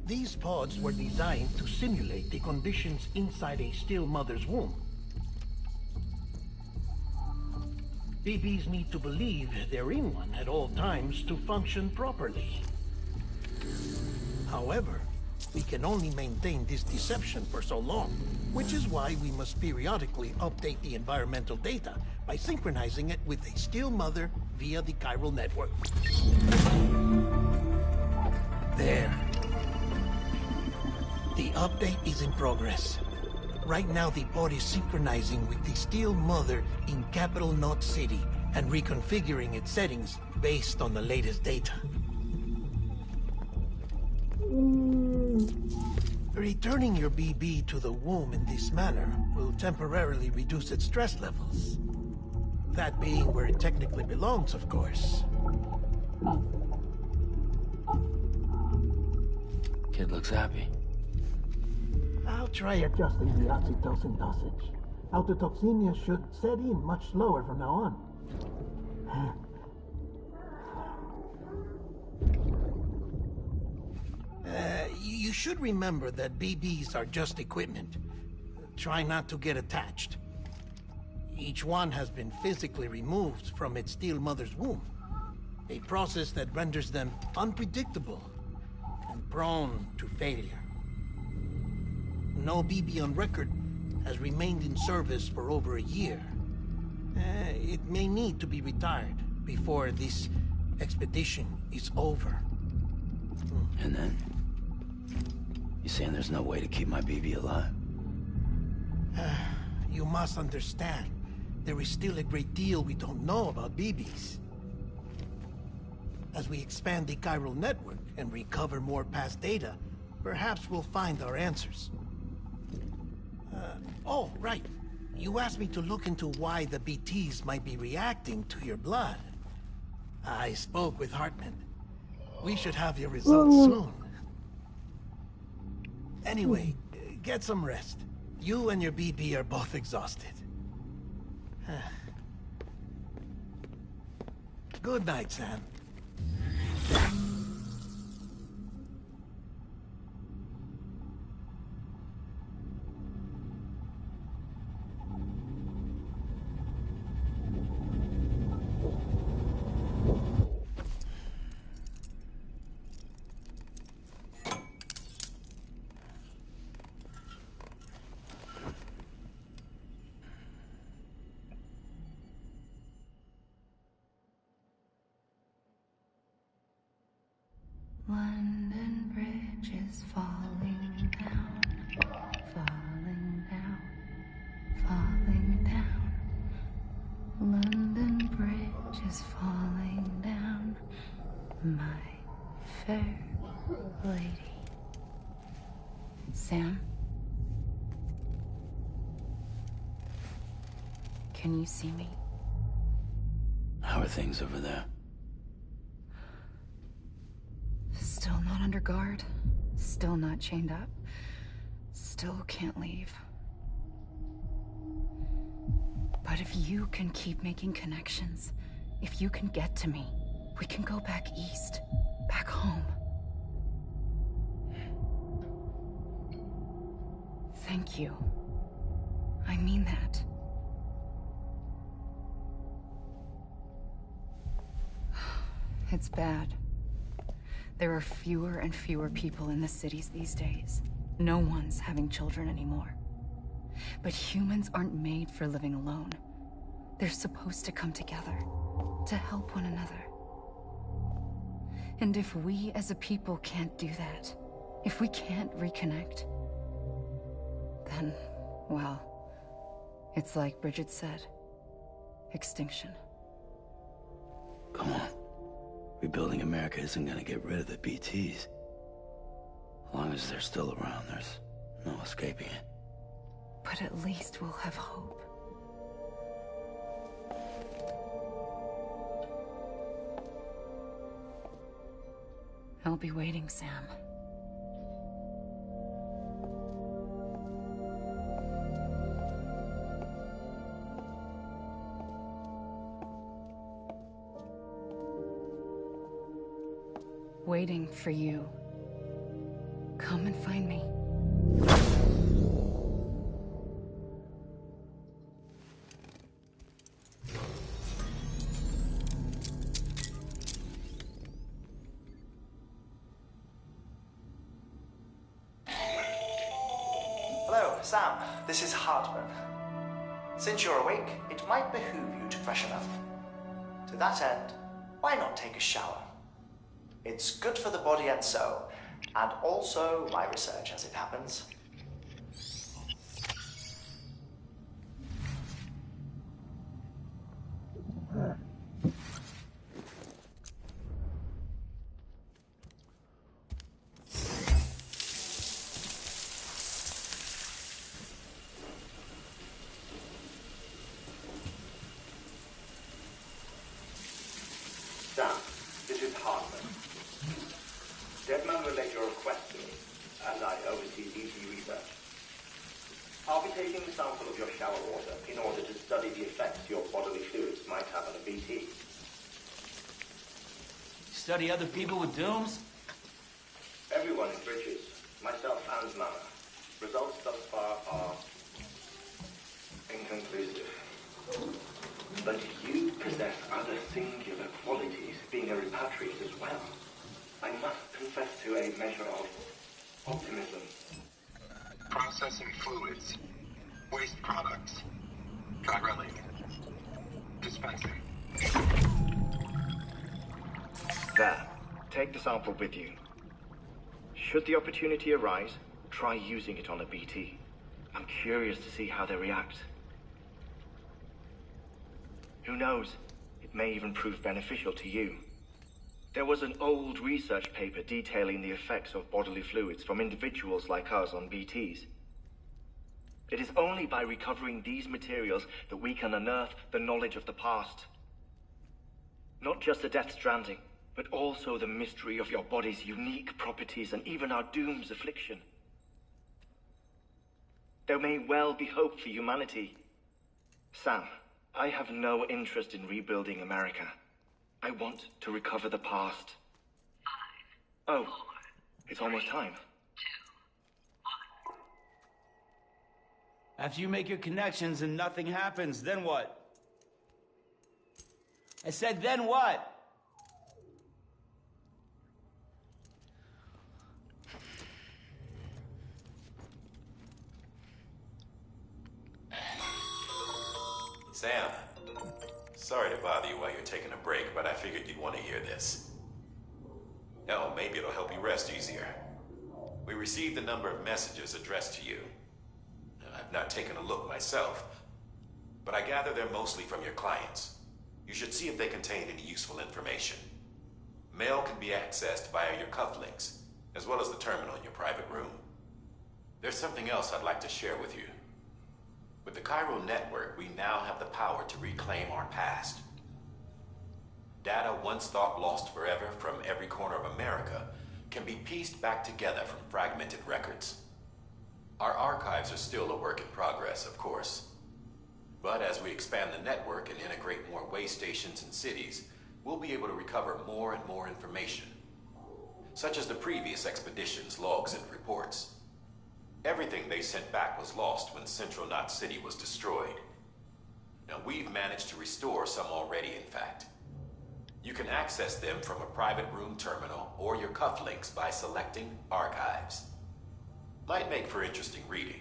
These pods were designed to simulate the conditions inside a still mother's womb. BBs need to believe they're in one at all times to function properly. However, we can only maintain this deception for so long, which is why we must periodically update the environmental data by synchronizing it with a still mother via the chiral network. There. The update is in progress. Right now, the pod is synchronizing with the Steel Mother in Capital Knot City and reconfiguring its settings based on the latest data. Returning your BB to the womb in this manner will temporarily reduce its stress levels. That being where it technically belongs, of course. Kid looks happy. I'll try adjusting the oxytocin dosage. Autotoxemia should set in much slower from now on. You should remember that BBs are just equipment. Try not to get attached. Each one has been physically removed from its steel mother's womb. A process that renders them unpredictable and prone to failure. No BB on record has remained in service for over a year. It may need to be retired before this expedition is over. And then? You saying there's no way to keep my BB alive? You must understand, there is still a great deal we don't know about BBs. As we expand the chiral network and recover more past data, perhaps we'll find our answers. Oh, right. You asked me to look into why the BTs might be reacting to your blood. I spoke with Hartman. We should have your results soon. Anyway, get some rest. You and your BB are both exhausted. Good night, Sam. London Bridge is falling down, falling down, falling down. London Bridge is falling down, my fair lady. Sam? Can you see me? How are things over there? Still not under guard, still not chained up, still can't leave. But if you can keep making connections, if you can get to me, we can go back east, back home. Thank you. I mean that. It's bad. There are fewer and fewer people in the cities these days. No one's having children anymore. But humans aren't made for living alone. They're supposed to come together, to help one another. And if we as a people can't do that, if we can't reconnect, then, well, it's like Bridget said, extinction. Come on. Rebuilding America isn't gonna get rid of the BTs. As long as they're still around, there's no escaping it. But at least we'll have hope. I'll be waiting, Sam. Waiting for you. Come and find me. Hello, Sam. This is Hartman. Since you're awake, it might behoove you to freshen up. To that end, why not take a shower? It's good for the body and soul, and also my research as it happens. Sam, this is Hartman. Deadman relayed your request to me, and I oversee BT research. I'll be taking a sample of your shower water in order to study the effects your bodily fluids might have on a BT. Study other people with dooms? Everyone in Bridges, myself and Mama. Results thus far are inconclusive. But you possess other singular qualities, being a repatriate as well. I must confess to a measure of optimism. Processing fluids. Waste products. Drilling. Dispensing. There. Take the sample with you. Should the opportunity arise, try using it on a BT. I'm curious to see how they react. Who knows? It may even prove beneficial to you. There was an old research paper detailing the effects of bodily fluids from individuals like us on BTs. It is only by recovering these materials that we can unearth the knowledge of the past. Not just the Death Stranding, but also the mystery of your body's unique properties and even our doom's affliction. There may well be hope for humanity. Sam, I have no interest in rebuilding America. I want to recover the past. Oh, it's almost time. After you make your connections and nothing happens, then what? I said, then what? Sam, sorry to bother you while you're taking a break, but I figured you'd want to hear this. Hell, maybe it'll help you rest easier. We received a number of messages addressed to you. I've not taken a look myself, but I gather they're mostly from your clients. You should see if they contain any useful information. Mail can be accessed via your cufflinks, as well as the terminal in your private room. There's something else I'd like to share with you. With the Cairo network, we now have the power to reclaim our past. Data once thought lost forever from every corner of America can be pieced back together from fragmented records. Our archives are still a work in progress, of course. But as we expand the network and integrate more way stations and cities, we'll be able to recover more and more information, such as the previous expedition's logs and reports. Everything they sent back was lost when Central Knot City was destroyed. Now, we've managed to restore some already, in fact. You can access them from a private room terminal or your cufflinks by selecting Archives. Might make for interesting reading.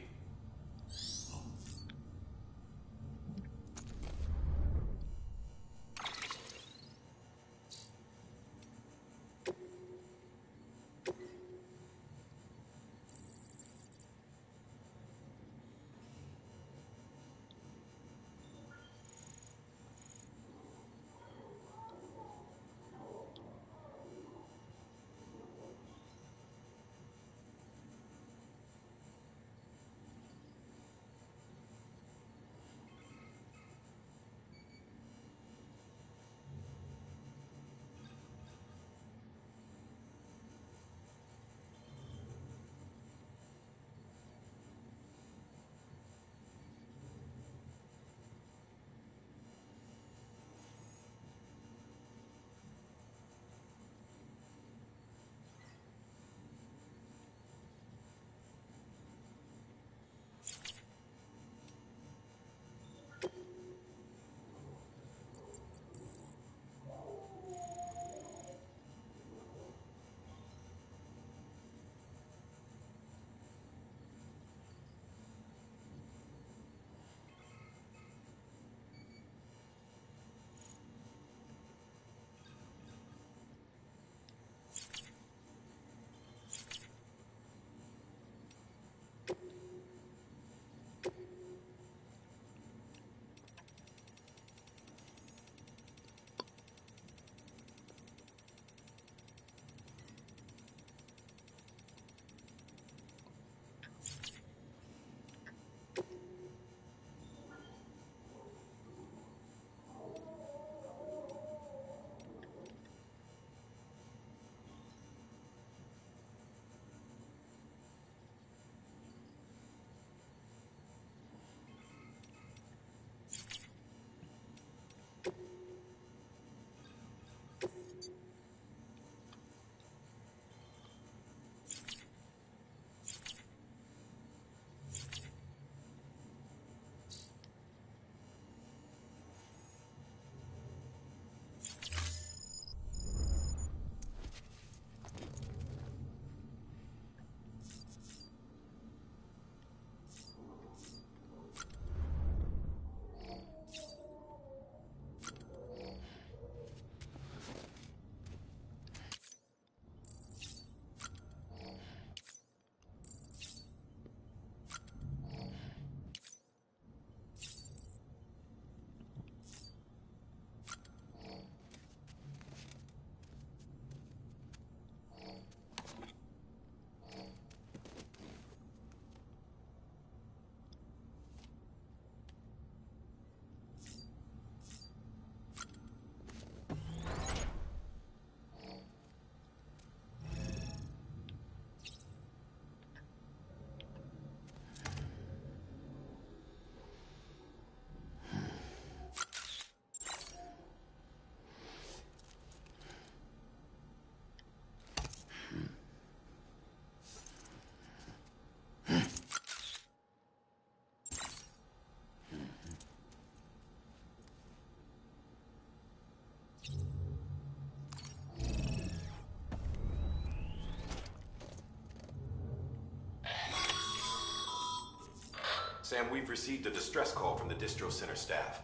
Sam, we've received a distress call from the distro center staff.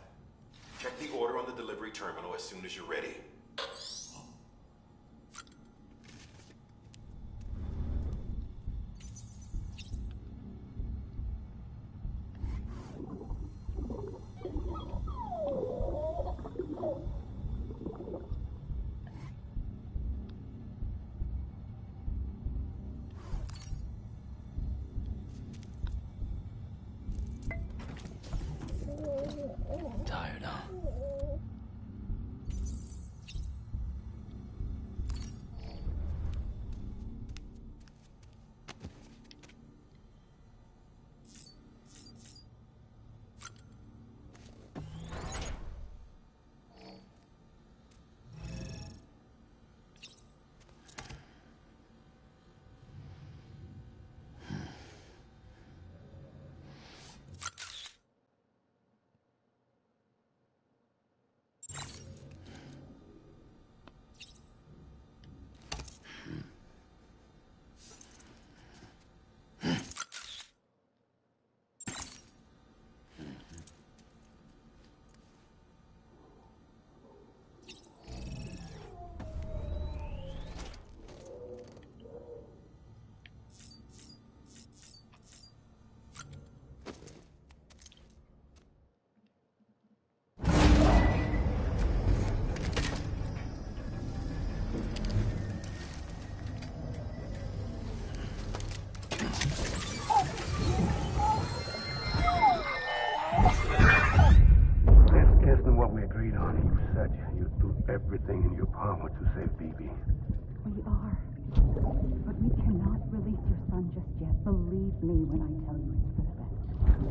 Check the order on the delivery terminal as soon as you're ready. Tired, huh? Everything in your power to save BB. We are. But we cannot release your son just yet. Believe me when I tell you it's for the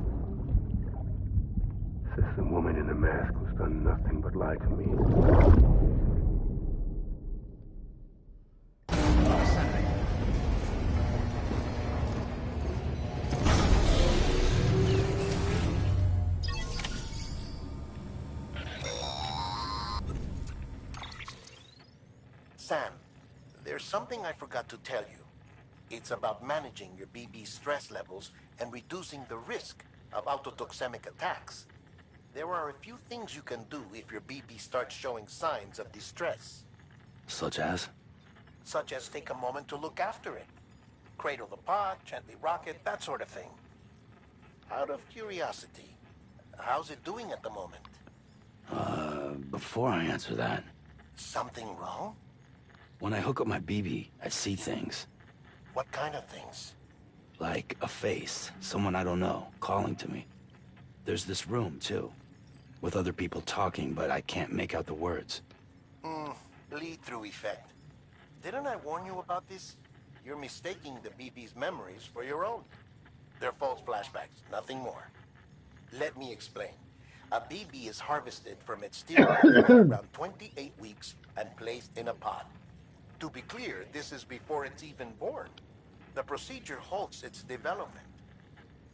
best. Says the woman in the mask who's done nothing but lie to me. Sam, there's something I forgot to tell you. It's about managing your BB stress levels and reducing the risk of autotoxemic attacks. There are a few things you can do if your BB starts showing signs of distress. Such as? Such as take a moment to look after it. Cradle the pot, gently rock it, that sort of thing. Out of curiosity, how's it doing at the moment? Before I answer that... Something wrong? When I hook up my BB, I see things. What kind of things? Like a face, someone I don't know, calling to me. There's this room, too, with other people talking, but I can't make out the words. Bleed-through effect. Didn't I warn you about this? You're mistaking the BB's memories for your own. They're false flashbacks, nothing more. Let me explain. A BB is harvested from its sterile around 28 weeks and placed in a pod. To be clear, this is before it's even born. The procedure halts its development.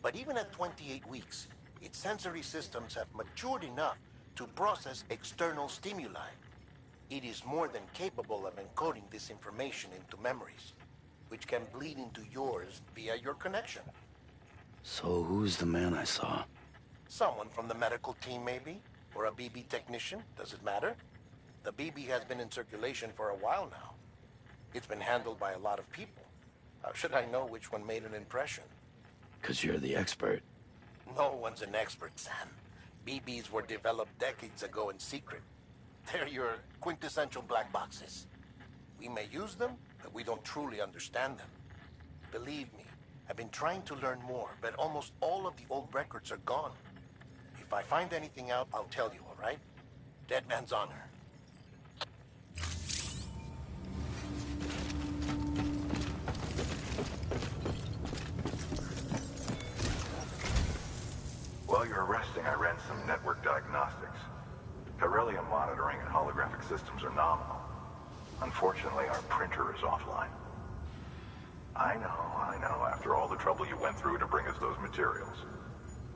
But even at 28 weeks, its sensory systems have matured enough to process external stimuli. It is more than capable of encoding this information into memories, which can bleed into yours via your connection. So who's the man I saw? Someone from the medical team, maybe? Or a BB technician? Does it matter? The BB has been in circulation for a while now. It's been handled by a lot of people. How should I know which one made an impression? 'Cause you're the expert. No one's an expert, Sam. BBs were developed decades ago in secret. They're your quintessential black boxes. We may use them, but we don't truly understand them. Believe me, I've been trying to learn more, but almost all of the old records are gone. If I find anything out, I'll tell you, all right? Dead man's honor. While you're resting, I ran some network diagnostics. Beryllium monitoring and holographic systems are nominal. Unfortunately, our printer is offline. I know, after all the trouble you went through to bring us those materials.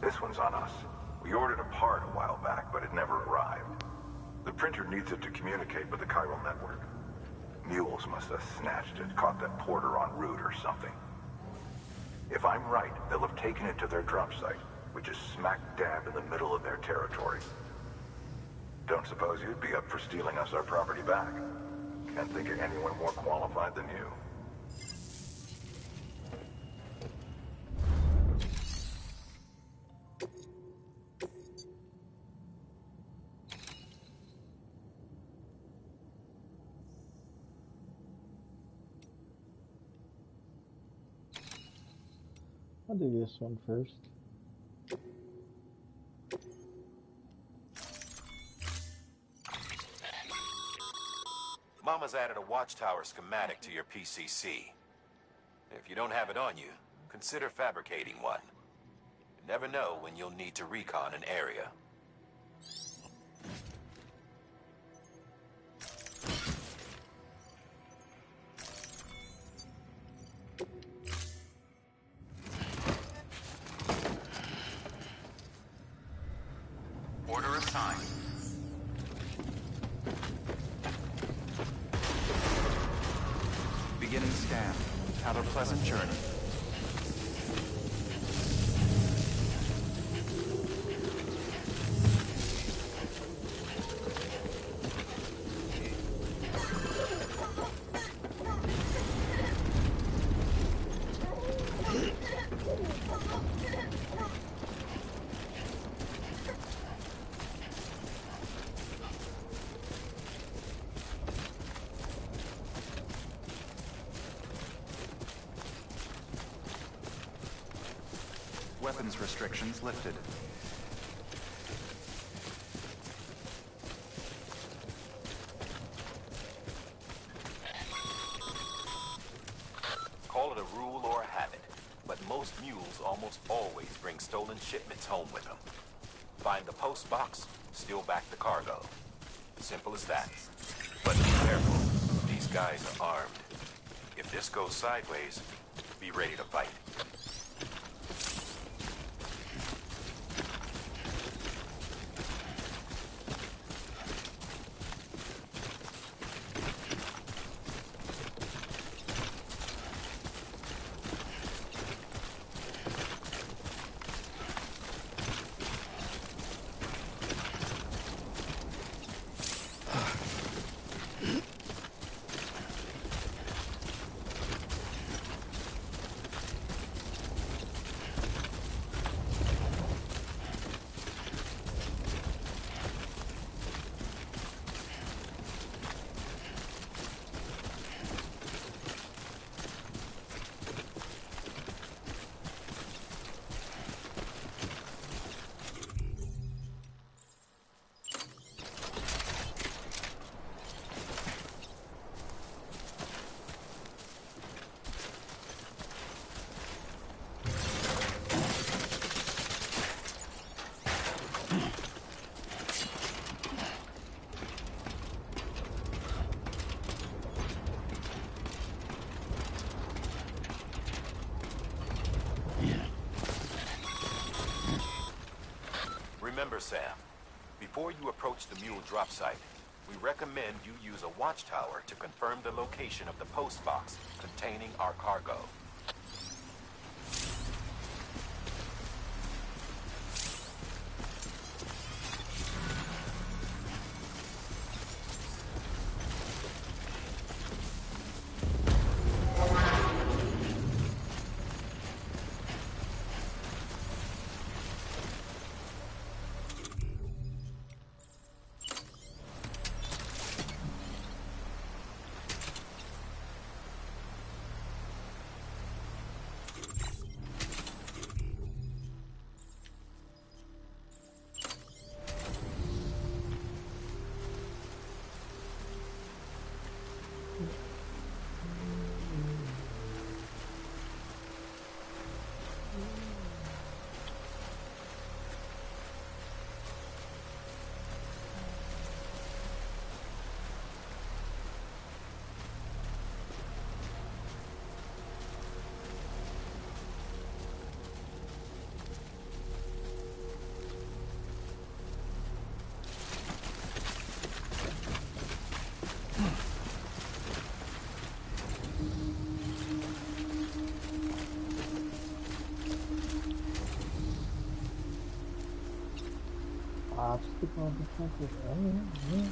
This one's on us. We ordered a part a while back, but it never arrived. The printer needs it to communicate with the chiral network. Mules must have snatched it, caught that porter en route or something. If I'm right, they'll have taken it to their drop site, which is smack dab in the middle of their territory. Don't suppose you'd be up for stealing us our property back? Can't think of anyone more qualified than you. I'll do this one first. Mama's added a watchtower schematic to your PCC. If you don't have it on you, consider fabricating one. You never know when you'll need to recon an area. Order assigned. Beginning scan. Have a pleasant journey. Weapons restrictions lifted. Call it a rule or a habit, but most mules almost always bring stolen shipments home with them. Find the post box, steal back the cargo. Simple as that. But be careful. These guys are armed. If this goes sideways, be ready to fight. Remember, Sam, before you approach the mule drop site, we recommend you use a watchtower to confirm the location of the post box containing our cargo. Obstacle detected. Oh, yeah.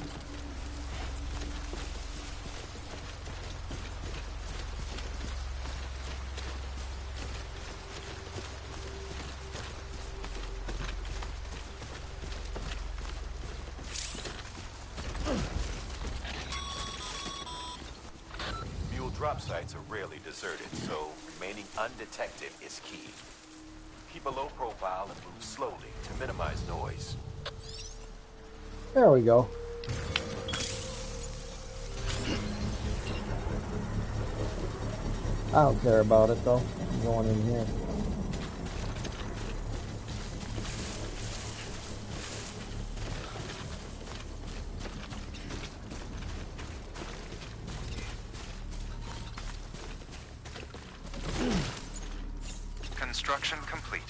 Mule drop sites are rarely deserted, so remaining undetected is key. Keep a low profile and move slowly to minimize noise. There we go. I don't care about it though. I'm going in here. Construction complete.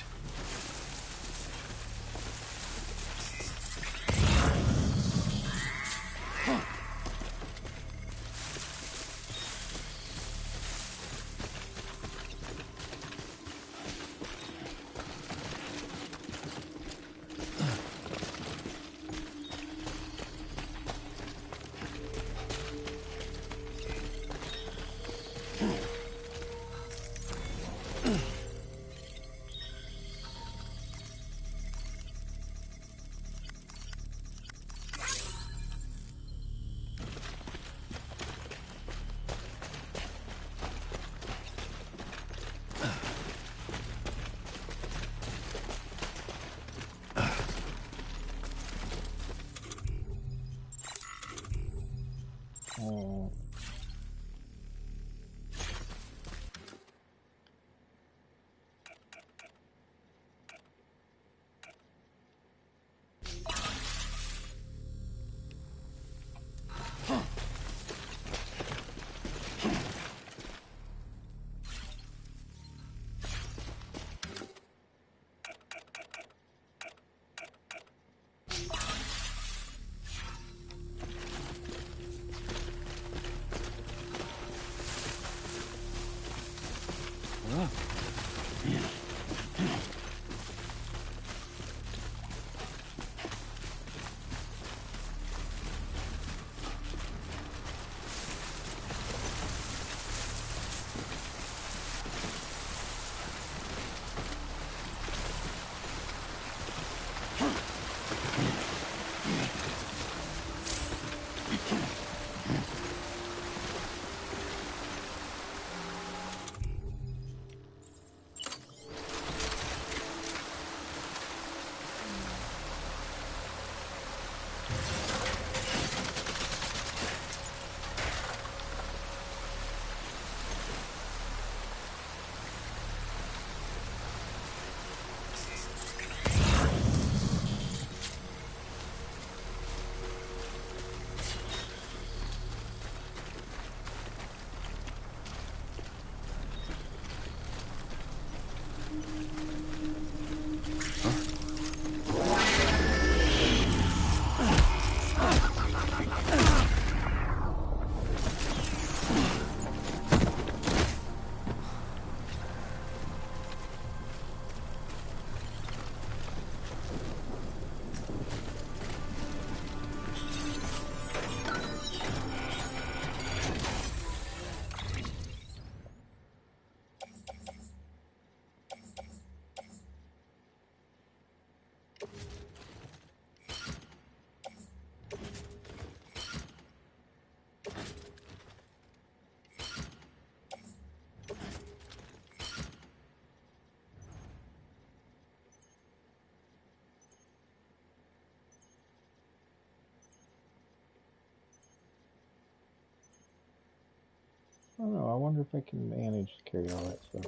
I don't know. I wonder if I can manage to carry all that stuff.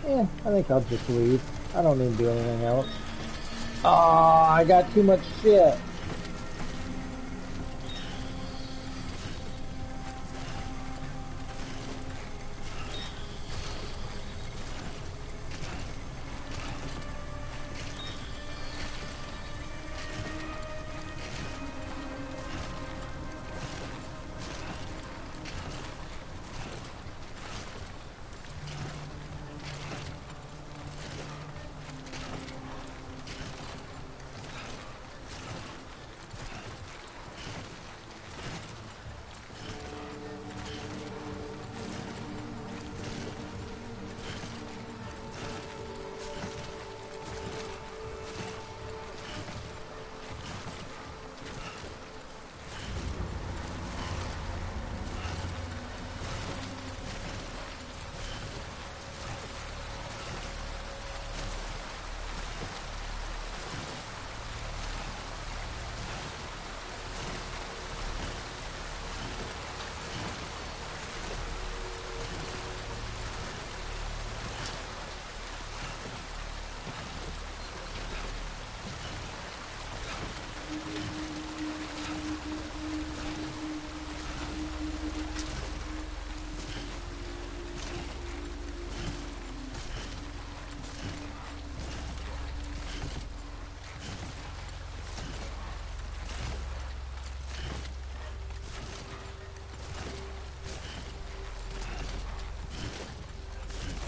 Yeah, I think I'll just leave. I don't need to do anything else. Oh, I got too much shit.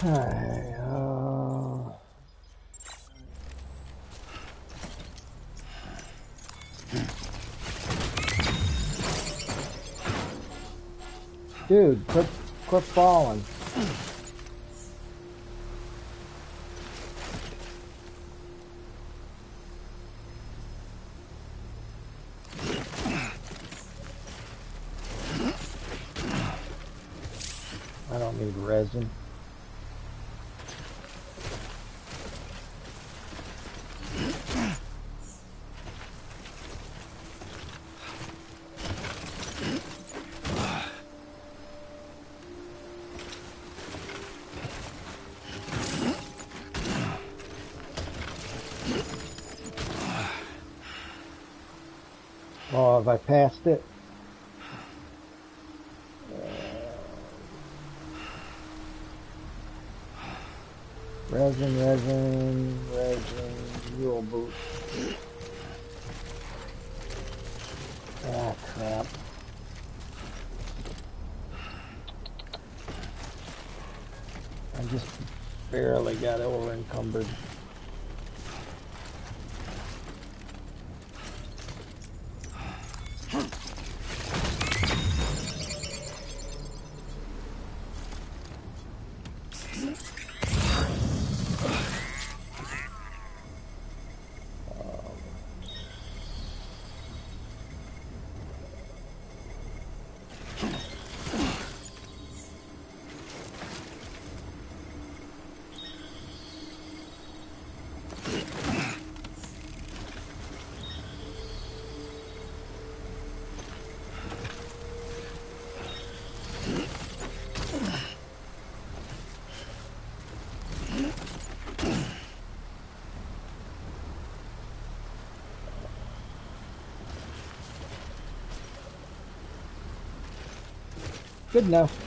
Alright, dude, quit falling. I don't need resin. Oh, have I passed it? Resin, mule boot. Ah, crap. I just barely got over encumbered. Good enough.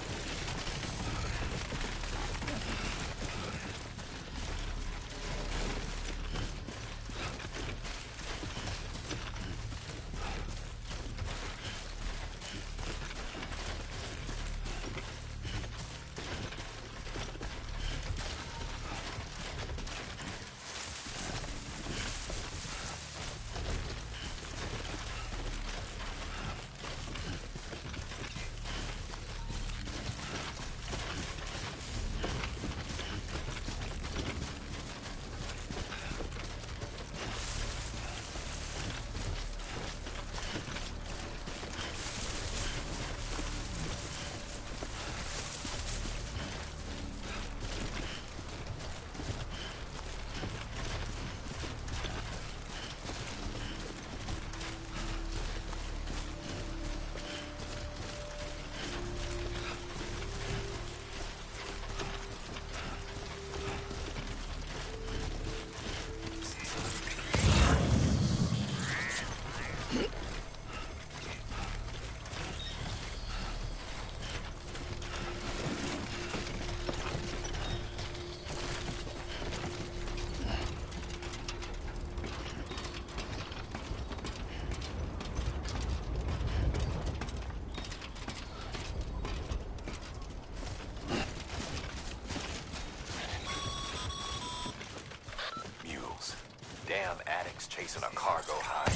Damn addicts chasing a cargo high.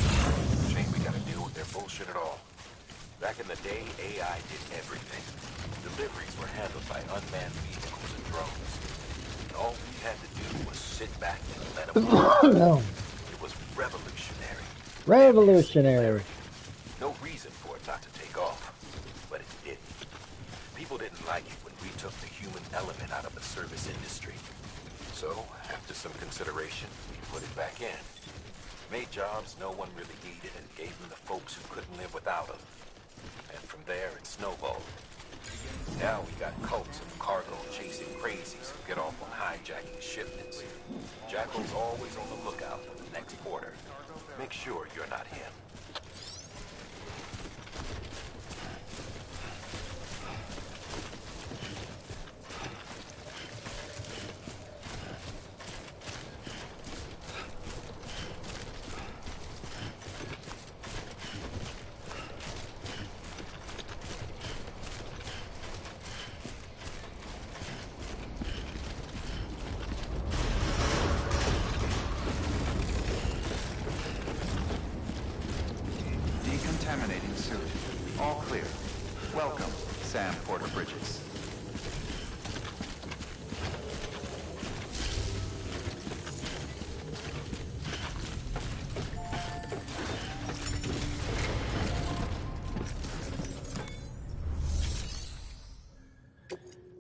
Shame we gotta deal with their bullshit at all. Back in the day, AI did everything. Deliveries were handled by unmanned vehicles and drones. And all we had to do was sit back and let them work. No. It was revolutionary. Revolutionary. No reason for it not to take off. But it didn't. People didn't like it when we took the human element out of the service industry. So, after some consideration, we put it back in. Made jobs no one really needed and gave them to folks who couldn't live without them. And from there, it snowballed. Now we got cults of cargo chasing crazies who get off on hijacking shipments. Jackal's always on the lookout for the next porter. Make sure you're not him.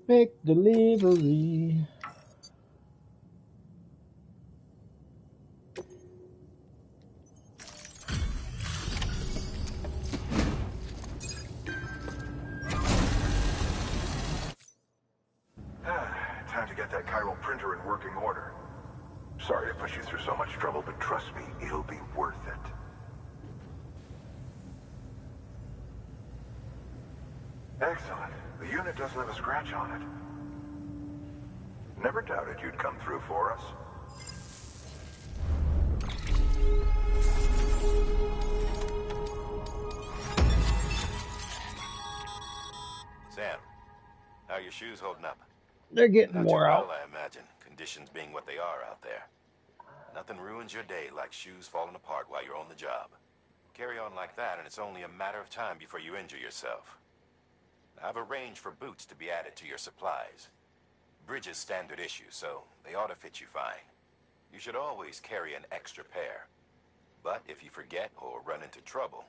Make delivery. Time to get that chiral printer in working order. Sorry to put you through so much trouble, but trust me, it'll be worth it. Excellent. The unit doesn't have a scratch on it. Never doubted you'd come through for us. Sam, how are your shoes holding up? They're getting Not more too out. well, I imagine. Conditions being what they are out there. Nothing ruins your day like shoes falling apart while you're on the job. Carry on like that, and it's only a matter of time before you injure yourself. I've arranged for boots to be added to your supplies. Bridges standard issue, so they ought to fit you fine. You should always carry an extra pair. But if you forget or run into trouble,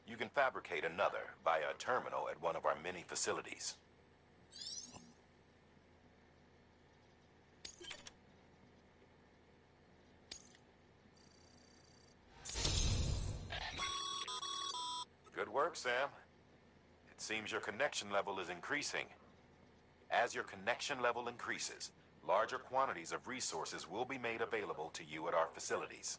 you can fabricate another via a terminal at one of our many facilities. Good work, Sam. It seems your connection level is increasing. As your connection level increases, larger quantities of resources will be made available to you at our facilities.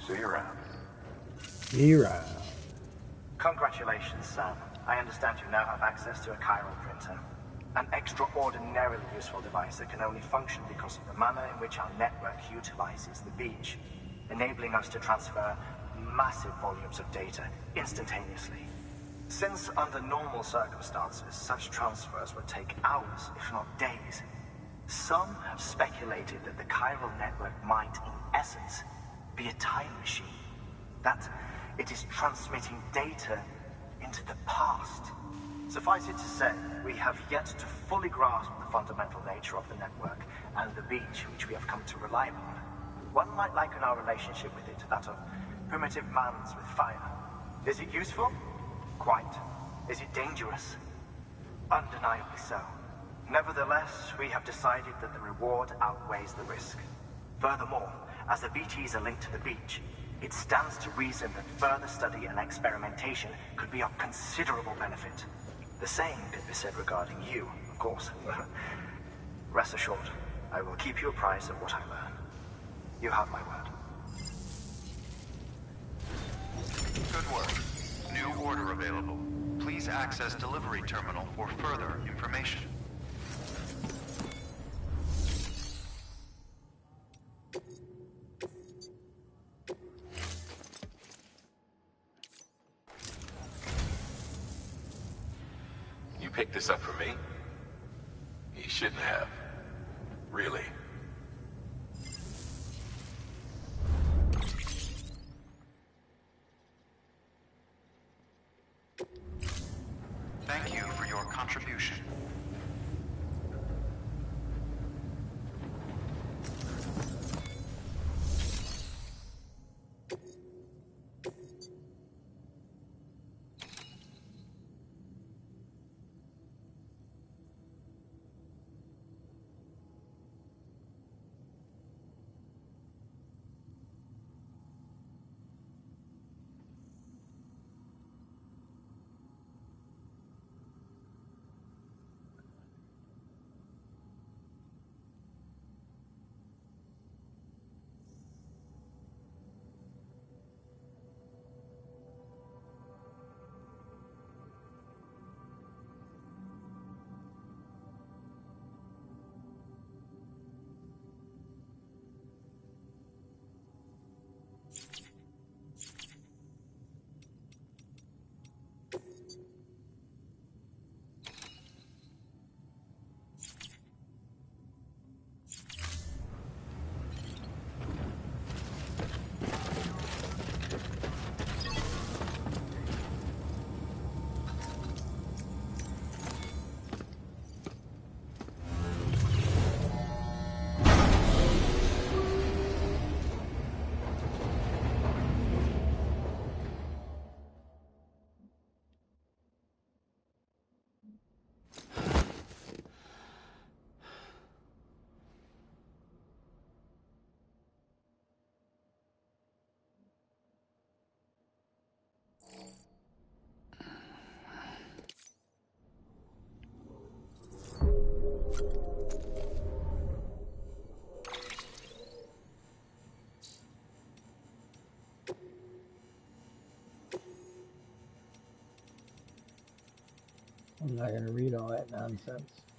See you around. See you around. Congratulations, Sam. I understand you now have access to a chiral printer. An extraordinarily useful device that can only function because of the manner in which our network utilizes the beach, enabling us to transfer massive volumes of data instantaneously. Since under normal circumstances, such transfers would take hours, if not days, some have speculated that the chiral network might, in essence, be a time machine. That it is transmitting data into the past. Suffice it to say, we have yet to fully grasp the fundamental nature of the network and the beach which we have come to rely upon. One might liken our relationship with it to that of primitive man's with fire. Is it useful? Quite. Is it dangerous? Undeniably so. Nevertheless, we have decided that the reward outweighs the risk. Furthermore, as the BTs are linked to the beach, it stands to reason that further study and experimentation could be of considerable benefit. The same could be said regarding you, of course. Rest assured, I will keep you apprised of what I learn. You have my word. Good work. New order available. Please access delivery terminal for further information. You picked this up for me? You shouldn't have. Really. Thank you for your contribution. I'm not going to read all that nonsense.